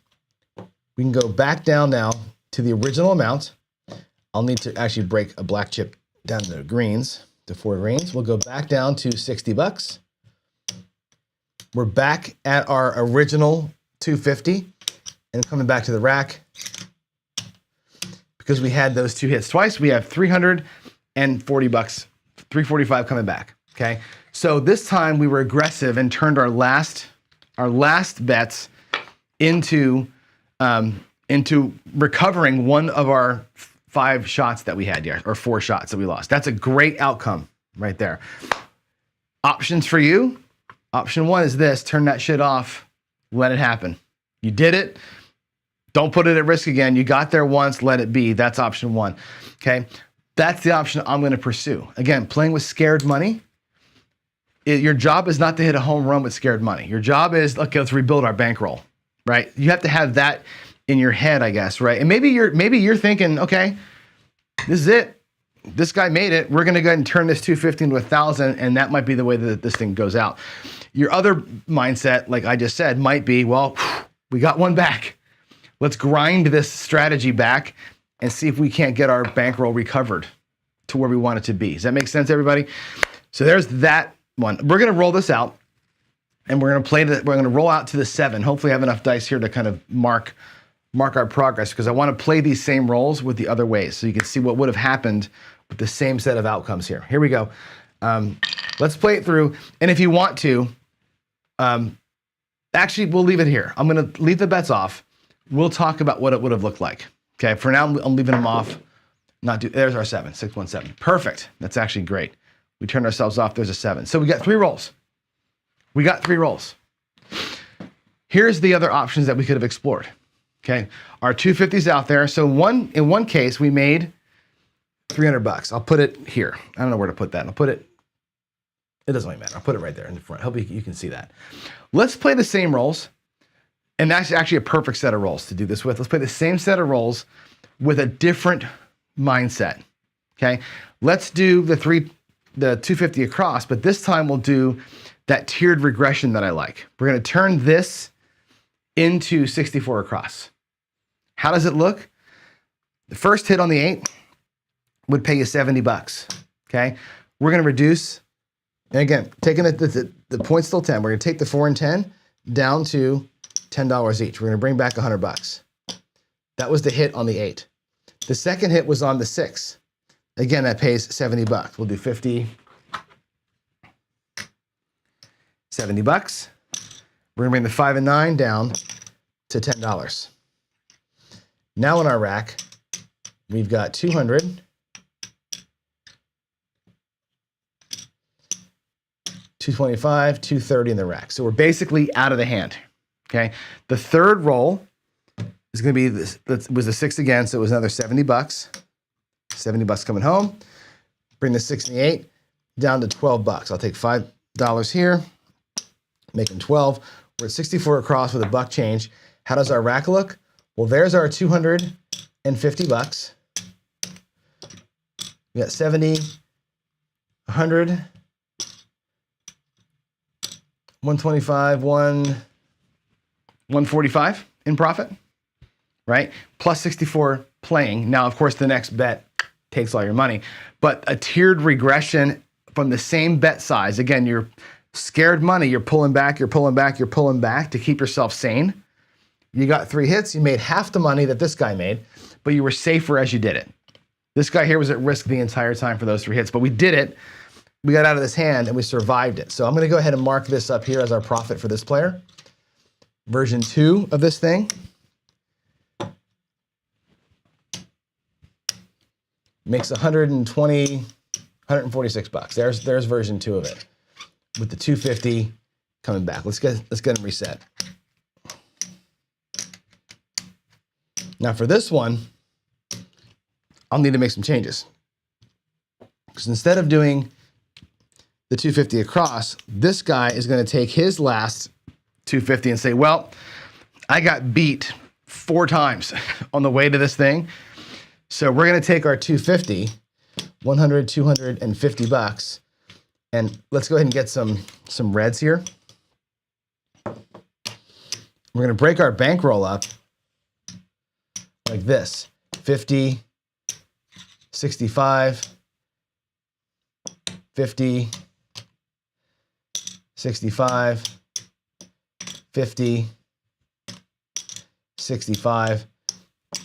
We can go back down now to the original amount. I'll need to actually break a black chip down to greens, to 4 greens. We'll go back down to $60. We're back at our original 250 and coming back to the rack. Because we had those 2 hits twice, we have $340, 345 coming back, okay? So this time we were aggressive and turned our last bets into recovering one of our 5 shots that we had here, or 4 shots that we lost. That's a great outcome right there. Options for you. Option 1 is this: turn that shit off, let it happen. You did it. Don't put it at risk again. You got there once, let it be. That's option 1. Okay. That's the option I'm going to pursue. Again, playing with scared money. Your job is not to hit a home run with scared money. Your job is, okay, let's rebuild our bankroll, right? You have to have that in your head, I guess, right? And maybe you're thinking, okay, this is it. This guy made it. We're going to go ahead and turn this 250 into 1,000, and that might be the way that this thing goes out. Your other mindset, like I just said, might be, well, we got one back. Let's grind this strategy back and see if we can't get our bankroll recovered to where we want it to be. Does that make sense, everybody? So there's that one. We're going to roll this out, and we're going to we're going to roll out to the 7. Hopefully I have enough dice here to kind of mark our progress, because I want to play these same rolls with the other ways so you can see what would have happened with the same set of outcomes here. Here we go. Let's play it through. And if you want to, Actually, we'll leave it here. I'm going to leave the bets off. We'll talk about what it would have looked like. Okay, for now, I'm leaving them off. There's our 7, 617. Perfect. That's actually great. We turned ourselves off. There's a 7. So we got 3 rolls. Here's the other options that we could have explored. Okay, our 250's out there. So in one case, we made $300. I'll put it here. I don't know where to put that. It doesn't really matter. I'll put it right there in the front. Hope you can see that. Let's play the same rolls. And that's actually a perfect set of rolls to do this with. Let's play the same set of rolls with a different mindset. Okay, let's do the 250 across, but this time we'll do that tiered regression that I like. We're going to turn this into 64 across. How does it look? The first hit on the 8 would pay you $70. Okay, we're going to reduce, and again, taking the point's still 10. We're going to take the 4 and 10 down to $10 each. We're going to bring back $100. That was the hit on the 8. The second hit was on the 6. Again, that pays $70. We'll do 50, $70. We're going to bring the 5 and 9 down to $10. Now in our rack, we've got 200, 225, 230 in the rack. So we're basically out of the hand. Okay. The third roll is going to be this. That was a 6 again, so it was another $70. $70 coming home. Bring the 6 and the 8 down to $12. I'll take $5 here, make them 12. We're at 64 across with a buck change. How does our rack look? Well, there's our $250. We got 70, 100, 125, 145 in profit, right? Plus 64 playing. Now, of course, the next bet takes all your money, but a tiered regression from the same bet size. Again, you're scared money. You're pulling back, you're pulling back, you're pulling back to keep yourself sane. You got 3 hits. You made half the money that this guy made, but you were safer as you did it. This guy here was at risk the entire time for those 3 hits, but we did it. We got out of this hand and we survived it. So I'm going to go ahead and mark this up here as our profit for this player. Version 2 of this thing. Makes 120, $146. There's version 2 of it with the 250 coming back. Let's get them reset. Now for this one, I'll need to make some changes. Because instead of doing the 250 across, this guy is going to take his last 250 and say, well, I got beat 4 times on the way to this thing. So we're going to take our 250, 100, 250 bucks, and let's go ahead and get some reds here. We're going to break our bankroll up like this: 50, 65, 50, 65, 50, 65,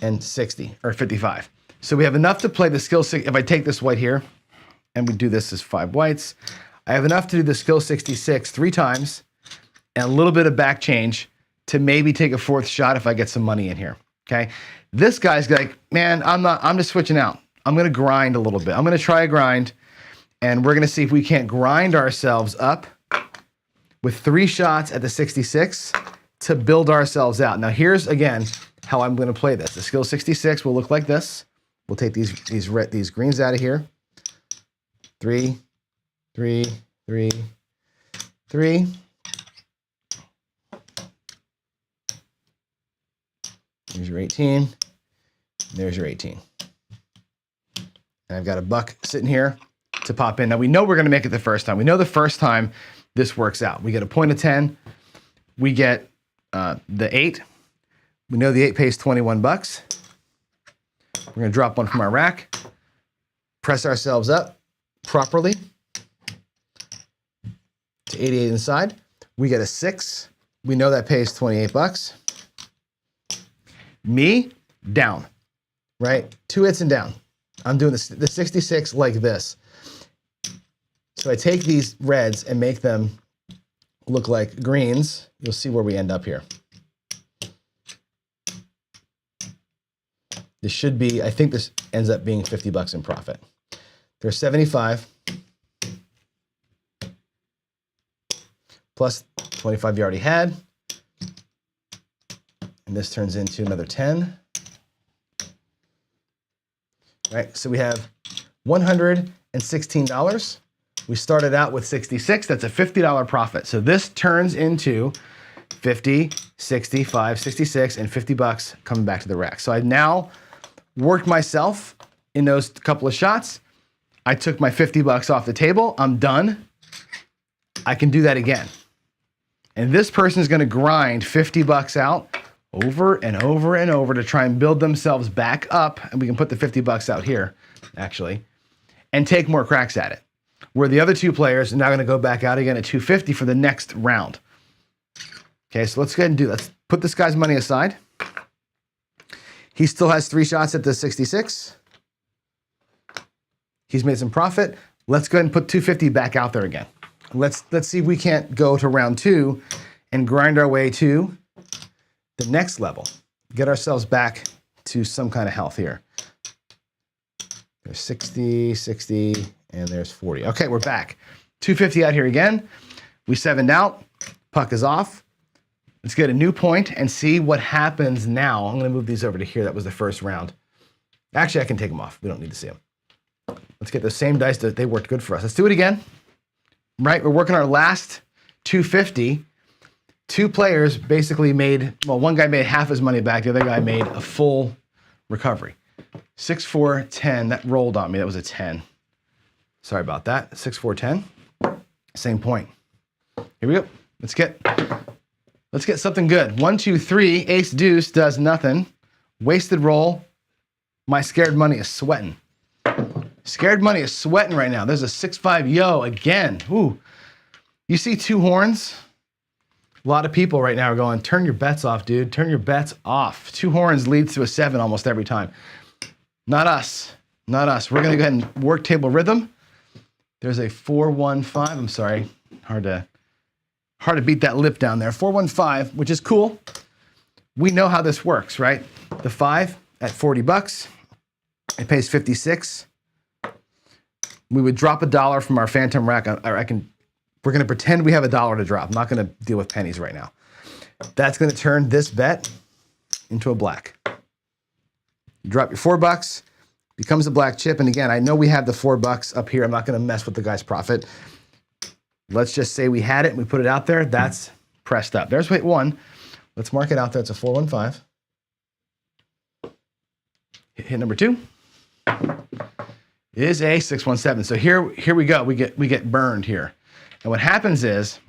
and 60, or 55. So we have enough to play the skill 6. If I take this white here, and we do this as 5 whites, I have enough to do the skill 66 3 times, and a little bit of back change to maybe take a 4th shot if I get some money in here, okay? This guy's like, man, I'm just switching out. I'm gonna grind a little bit. I'm gonna try a grind, and we're gonna see if we can't grind ourselves up with 3 shots at the 66 to build ourselves out. Now here's, again, how I'm gonna play this. The skill 66 will look like this. We'll take these greens out of here. 3, 3, 3, 3. There's your 18. There's your 18. And I've got a buck sitting here to pop in. Now we know we're gonna make it the first time. We know the first time this works out. We get a point of 10. We get the 8. We know the 8 pays 21 bucks. We're gonna drop one from our rack, press ourselves up properly to 88 inside. We get a 6. We know that pays 28 bucks. Me, down, right? 2 hits and down. I'm doing the 66 like this. So I take these reds and make them look like greens, you'll see where we end up here. This should be, I think this ends up being $50 in profit. There's 75 plus 25 you already had. And this turns into another 10. Right, so we have $116. We started out with 66. That's a $50 profit. So this turns into 50, 65, 66, and $50 coming back to the rack. So I've now worked myself in those couple of shots. I took my $50 off the table. I'm done. I can do that again. And this person is going to grind $50 out over and over and over to try and build themselves back up. And we can put the $50 out here, actually, and take more cracks at it. Where the other two players are now going to go back out again at 250 for the next round. Okay, so let's go ahead and let's put this guy's money aside. He still has 3 shots at the 66. He's made some profit. Let's go ahead and put 250 back out there again. Let's see if we can't go to round 2 and grind our way to the next level. Get ourselves back to some kind of health here. There's 60, 60, and there's 40. Okay, we're back. 250 out here again. We 7'd out. Puck is off. Let's get a new point and see what happens now. I'm going to move these over to here. That was the first round. Actually, I can take them off. We don't need to see them. Let's get the same dice that they worked good for us. Let's do it again. Right, we're working our last 250. 2 players basically made, well, one guy made half his money back. The other guy made a full recovery. 6, 4, 10. That rolled on me. That was a 10. Sorry about that. 6, 4, 10. Same point. Here we go. Let's get something good. 1, 2, 3. Ace deuce does nothing. Wasted roll. My scared money is sweating. Scared money is sweating right now. There's a 6-5 yo again. Ooh. You see 2 horns? A lot of people right now are going, turn your bets off, dude. Turn your bets off. 2 horns leads to a 7 almost every time. Not us. Not us. We're going to go ahead and work table rhythm. There's a 4-1-5. I'm sorry. Hard to beat that lip down there. 4-1-5, which is cool. We know how this works, right? The 5 at $40. It pays 56. We would drop $1 from our phantom rack. We're going to pretend we have $1 to drop. I'm not going to deal with pennies right now. That's going to turn this bet into a black. You drop your $4, becomes a black chip. And again, I know we have the $4 up here. I'm not going to mess with the guy's profit. Let's just say we had it and we put it out there. That's pressed up. There's weight 1. Let's mark it out there. It's a 4-1-5. Hit number 2. Is a 6-1-7. So here we go. We get burned here. And what happens is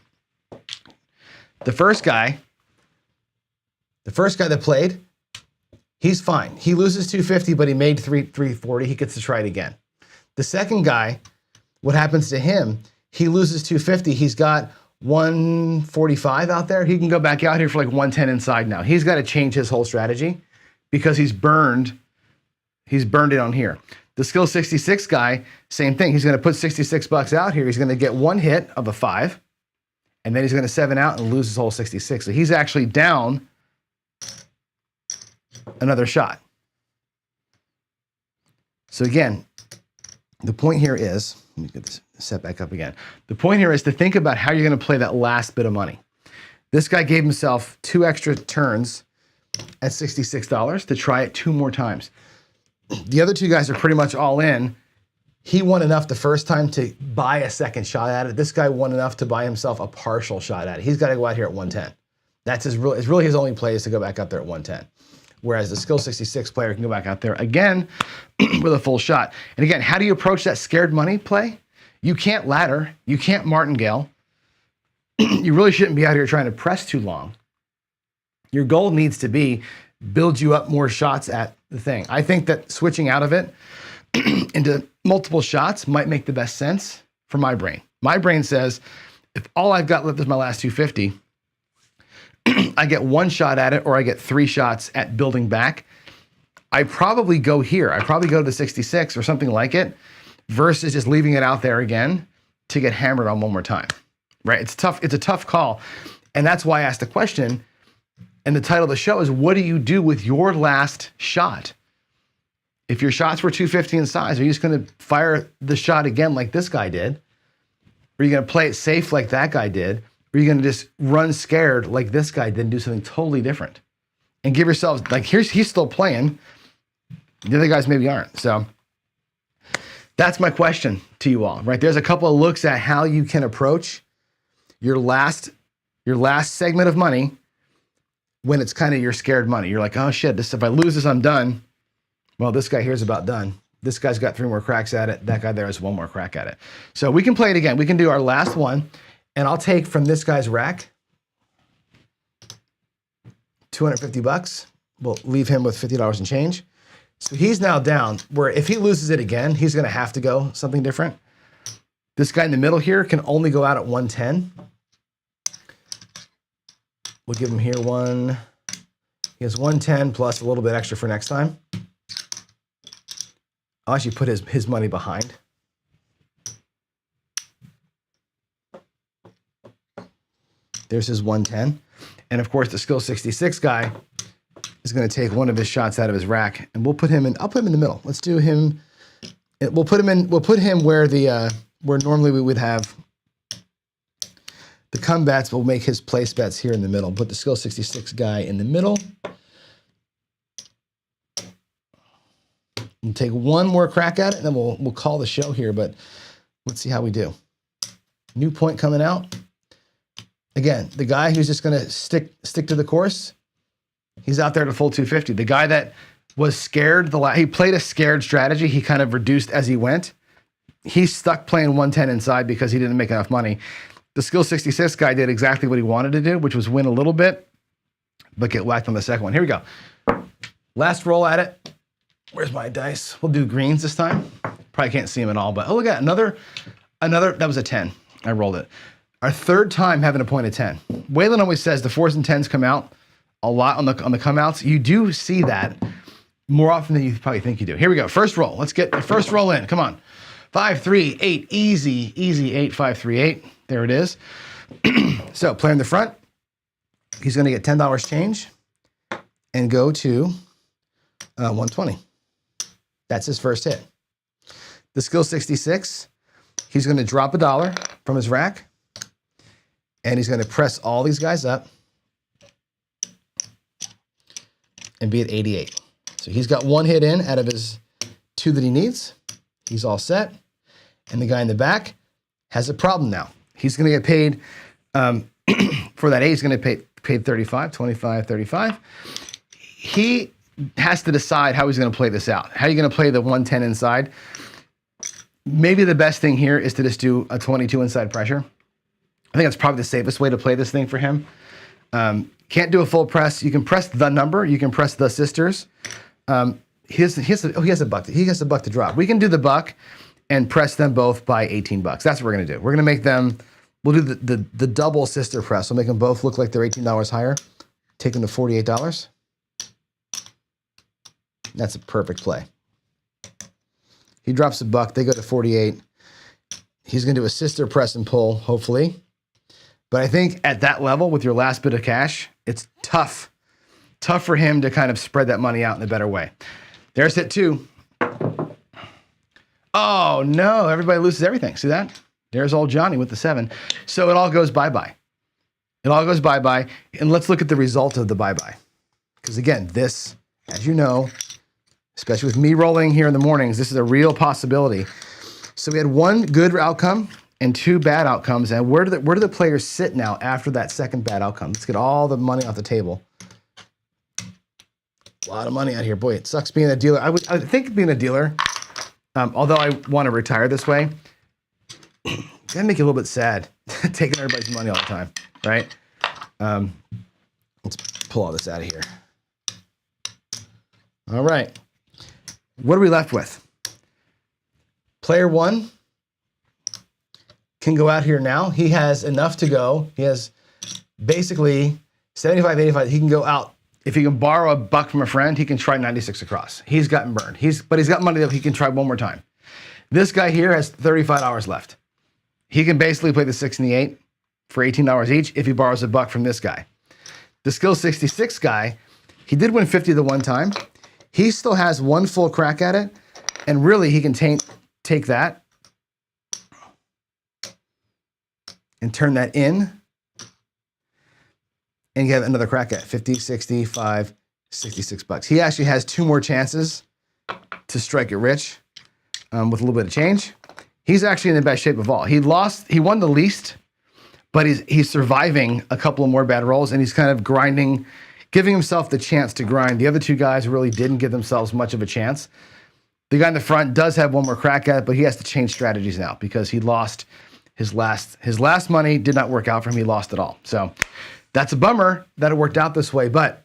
the first guy that played, he's fine. He loses 250, but he made 340. He gets to try it again. The second guy, what happens to him? He loses 250. He's got 145 out there. He can go back out here for like 110 inside now. He's got to change his whole strategy because he's burned it on here. The skill 66 guy, same thing. He's going to put $66 out here. He's going to get 1 hit of a 5, and then he's going to 7 out and lose his whole 66. So he's actually down another shot. So again, the point here is, let me get this set back up again. The point here is to think about how you're going to play that last bit of money. This guy gave himself 2 extra turns at $66 to try it 2 more times. The other 2 guys are pretty much all in. He won enough the first time to buy a second shot at it. This guy won enough to buy himself a partial shot at it. He's got to go out here at 110. That's it's really his only play is to go back out there at 110. Whereas the skill 66 player can go back out there again with a full shot. And again, how do you approach that scared money play? You can't ladder. You can't martingale. You really shouldn't be out here trying to press too long. Your goal needs to be build you up more shots at the thing. I think that switching out of it into multiple shots might make the best sense for my brain. My brain says, if all I've got left is my last 250, I get 1 shot at it or I get 3 shots at building back. I probably go here. I probably go to the 66 or something like it versus just leaving it out there again to get hammered on one more time, right? It's tough. It's a tough call. And that's why I asked the question. And the title of the show is, what do you do with your last shot? If your shots were 250 in size, are you just going to fire the shot again like this guy did? Or are you going to play it safe like that guy did? Or are you going to just run scared like this guy did and do something totally different? And give yourselves, like, he's still playing. The other guys maybe aren't. So that's my question to you all, right? There's a couple of looks at how you can approach your last segment of money when it's kind of your scared money. You're like, oh shit, if I lose this, I'm done. Well, this guy here's about done. This guy's got 3 more cracks at it. That guy there has 1 more crack at it. So we can play it again. We can do our last one, and I'll take from this guy's rack $250. We'll leave him with $50 and change. So he's now down, where if he loses it again, he's going to have to go something different. This guy in the middle here can only go out at 110. We'll give him here one. He has 110 plus a little bit extra for next time. I'll actually put his money behind. There's his 110. And of course, the skill 66 guy is going to take one of his shots out of his rack, and we'll put him in. I'll put him in the middle. Let's do him. We'll put him in. We'll put him where where normally we would have the come bets. We'll make his place bets here in the middle. Put the skill 66 guy in the middle. We'll take one more crack at it, and then we'll call the show here. But let's see how we do. New point coming out. Again, the guy who's just going to stick to the course, he's out there at a full 250. The guy that was scared, he played a scared strategy. He kind of reduced as he went. He's stuck playing 110 inside because he didn't make enough money. The skill 66 guy did exactly what he wanted to do, which was win a little bit, but get whacked on the second one. Here we go. Last roll at it. Where's my dice? We'll do greens this time. Probably can't see them at all, but oh, look at another, that was a 10. I rolled it. Our third time having a point of 10. Waylon always says the 4s and 10s come out a lot on the come outs. You do see that more often than you probably think you do. Here we go. First roll. Let's get the first roll in. Come on. 5, 3, 8. Easy 8, 5, 3, 8. There it is. So player in the front, he's going to get $10 change and go to 120. That's his first hit. The skill 66, he's going to drop $1 from his rack, and he's going to press all these guys up and be at 88. So he's got 1 hit in out of his 2 that he needs. He's all set. And the guy in the back has a problem now. He's going to get paid for that 8. He's going to get paid 35, 25, 35. He has to decide how he's going to play this out. How are you going to play the 110 inside? Maybe the best thing here is to just do a 22 inside pressure. I think that's probably the safest way to play this thing for him. Can't do a full press. You can press the number. You can press the sisters. He has a buck. He has a buck to drop. We can do the buck and press them both by $18. That's what we're going to do. We're going to make them, we'll do the double sister press. We'll make them both look like they're $18 higher. Take them to $48. That's a perfect play. He drops a buck. They go to 48. He's going to do a sister press and pull, hopefully. But I think at that level, with your last bit of cash, it's tough for him to kind of spread that money out in a better way. There's hit 2. Oh, no. Everybody loses everything. See that? There's old Johnny with the 7. So it all goes bye-bye. It all goes bye-bye. And let's look at the result of the bye-bye. Because, again, this, as you know, especially with me rolling here in the mornings, this is a real possibility. So we had 1 good outcome and 2 bad outcomes. And where do the players sit now after that second bad outcome? Let's get all the money off the table. A lot of money out here. Boy, it sucks being a dealer. I think being a dealer, although I want to retire this way, it's going to make you a little bit sad taking everybody's money all the time, right? Let's pull all this out of here. All right. What are we left with? Player 1 can go out here now. He has enough to go. He has basically 75, 85. He can go out. If he can borrow a buck from a friend, he can try 96 across. He's gotten burned. But he's got money that he can try one more time. This guy here has $35 left. He can basically play the 6 and the 8 for $18 each if he borrows $1 from this guy. The skill 66 guy, he did win 50 the one time. He still has one full crack at it, and really he can take that and turn that in and get another crack at 50, 65, $66. He actually has 2 more chances to strike it rich with a little bit of change. He's actually in the best shape of all. He won the least, but he's surviving a couple of more bad rolls, and he's kind of grinding, giving himself the chance to grind. The other 2 guys really didn't give themselves much of a chance. The guy in the front does have one more crack at it, but he has to change strategies now because he lost his last money, did not work out for him. He lost it all. So that's a bummer that it worked out this way. But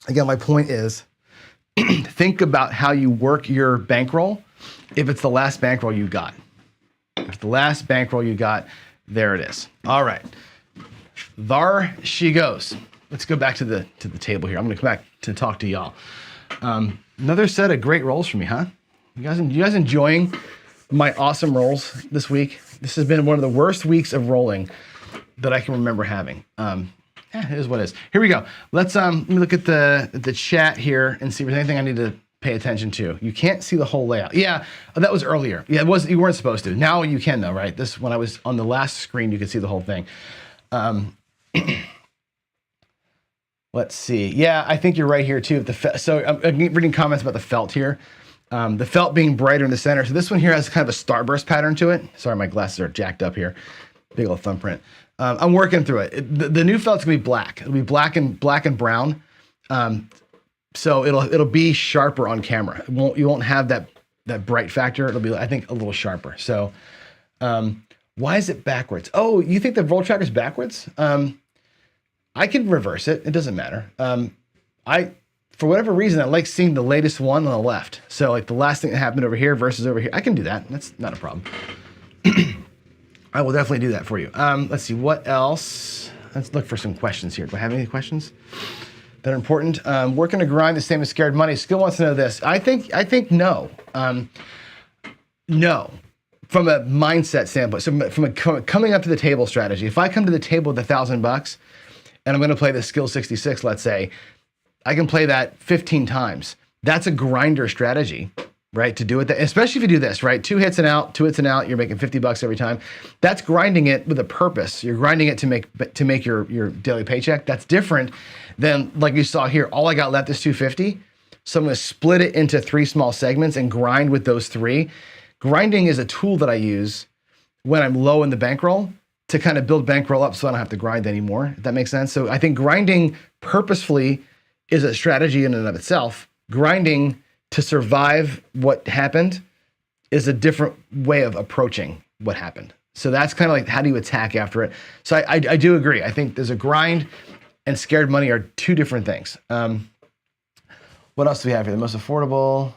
again, my point is, think about how you work your bankroll if it's the last bankroll you got. If it's the last bankroll you got, there it is. All right. There she goes. Let's go back to the table here. I'm going to come back to talk to y'all. Another set of great rolls for me, huh? You guys enjoying my awesome rolls this week? This has been one of the worst weeks of rolling that I can remember having. It is what it is. Here we go. Let me look at the chat here and see if there's anything I need to pay attention to. You can't see the whole layout. Yeah, that was earlier. Yeah, you weren't supposed to. Now you can though, right? When I was on the last screen, you could see the whole thing. Let's see. Yeah, I think you're right here too. So I'm reading comments about the felt here. The felt being brighter in the center. So this one here has kind of a starburst pattern to it. Sorry, my glasses are jacked up here. Big old thumbprint. I'm working through it. The new felt's gonna be black. It'll be black and brown. So it'll be sharper on camera. You won't have that bright factor. It'll be, I think, a little sharper. So why is it backwards? Oh, you think the roll tracker's backwards? I can reverse it. It doesn't matter. For whatever reason, I like seeing the latest one on the left. So like the last thing that happened over here versus over here. I can do that. That's not a problem. I will definitely do that for you. Let's see, what else? Let's look for some questions here. Do I have any questions that are important? Working to grind the same as scared money. Skill wants to know this. I think no. No. From a mindset standpoint. So from a coming up to the table strategy. If I come to the table with $1,000 and I'm going to play the skill 66, let's say, I can play that 15 times. That's a grinder strategy, right? To do it, especially if you do this, right? 2 hits and out, you're making $50 every time. That's grinding it with a purpose. You're grinding it to make your daily paycheck. That's different than, like you saw here, all I got left is 250. So I'm going to split it into 3 small segments and grind with those 3. Grinding is a tool that I use when I'm low in the bankroll to kind of build bankroll up so I don't have to grind anymore, if that makes sense. So I think grinding purposefully is a strategy in and of itself. Grinding to survive what happened is a different way of approaching what happened. So that's kind of like, how do you attack after it? So I do agree. I think there's a grind and scared money are 2 different things. What else do we have here? The most affordable.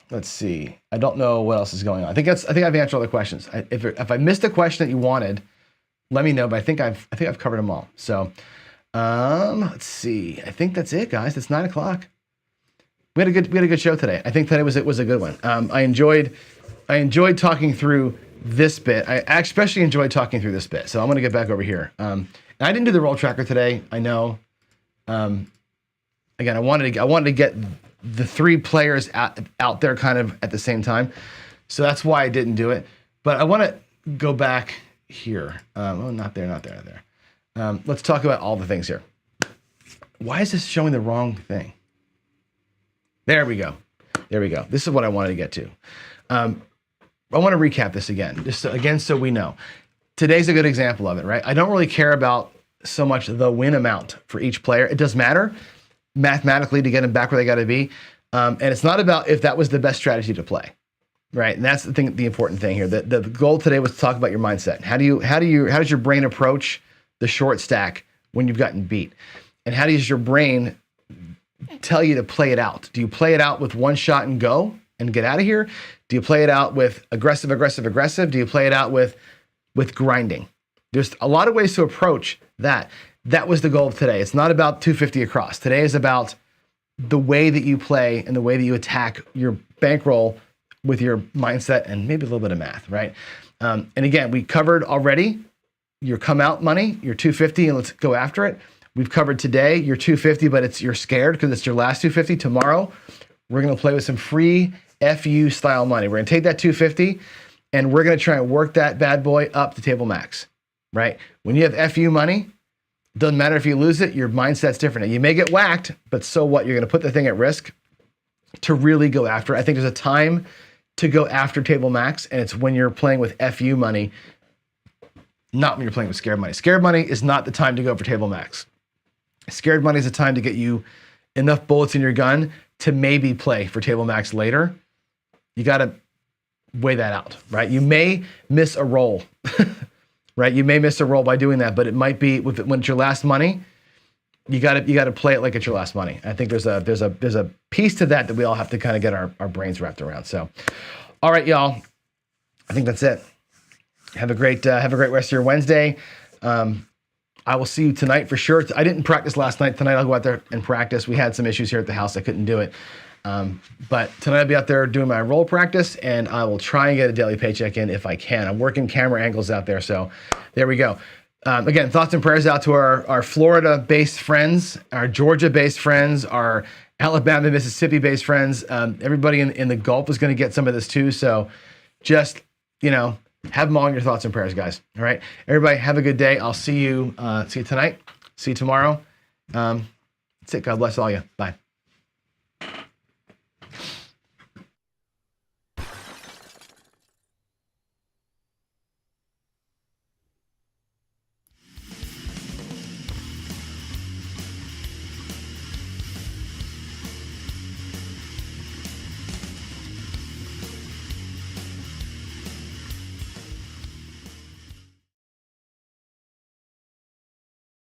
Let's see. I don't know what else is going on. I think I've answered all the questions. If I missed a question that you wanted, let me know. But I think I've covered them all. So let's see. I think that's it, guys. It's 9 o'clock. We had a good show today. I think that it was a good one. I enjoyed talking through this bit. I especially enjoyed talking through this bit. So I'm going to get back over here. And I didn't do the roll tracker today. I know. Again, I wanted to get the 3 players out there kind of at the same time. So that's why I didn't do it. But I want to go back here. Oh, not there. Let's talk about all the things here. Why is this showing the wrong thing? There we go. This is what I wanted to get to. I want to recap this again, so we know. Today's a good example of it, right? I don't really care about so much the win amount for each player. It does matter mathematically to get them back where they got to be. And it's not about if that was the best strategy to play, right? And that's the important thing here. The goal today was to talk about your mindset. How does your brain approach the short stack when you've gotten beat? And how does your brain tell you to play it out? Do you play it out with one shot and go and get out of here? Do you play it out with aggressive? Do you play it out with grinding? There's a lot of ways to approach that. That was the goal of today. It's not about 250 across. Today is about the way that you play and the way that you attack your bankroll with your mindset and maybe a little bit of math, right? And again, we covered already your come out money, your 250, and let's go after it. We've covered today your 250, but you're scared because it's your last 250. Tomorrow, we're going to play with some free FU style money. We're going to take that 250 and we're going to try and work that bad boy up to table max, right? When you have FU money, it doesn't matter if you lose it, your mindset's different. You may get whacked, but so what? You're going to put the thing at risk to really go after it. I think there's a time to go after table max, and it's when you're playing with FU money, not when you're playing with scared money. Scared money is not the time to go for table max. Scared money is the time to get you enough bullets in your gun to maybe play for table max later. You got to weigh that out, right? You may miss a roll, right? You may miss a roll by doing that, but it might be when it's your last money. You got to play it like it's your last money. I think there's a piece to that we all have to kind of get our brains wrapped around. So, all right, y'all. I think that's it. Have a great rest of your Wednesday. I will see you tonight for sure. I didn't practice last night. Tonight I'll go out there and practice. We had some issues here at the house. I couldn't do it. But tonight I'll be out there doing my role practice, and I will try and get a daily paycheck in if I can. I'm working camera angles out there, so there we go. Again, thoughts and prayers out to our Florida-based friends, our Georgia-based friends, our Alabama, Mississippi-based friends. Everybody in the Gulf is going to get some of this too. So just, have them all in your thoughts and prayers, guys. All right. Everybody have a good day. I'll see you tonight. See you tomorrow. That's it. God bless all you. Bye.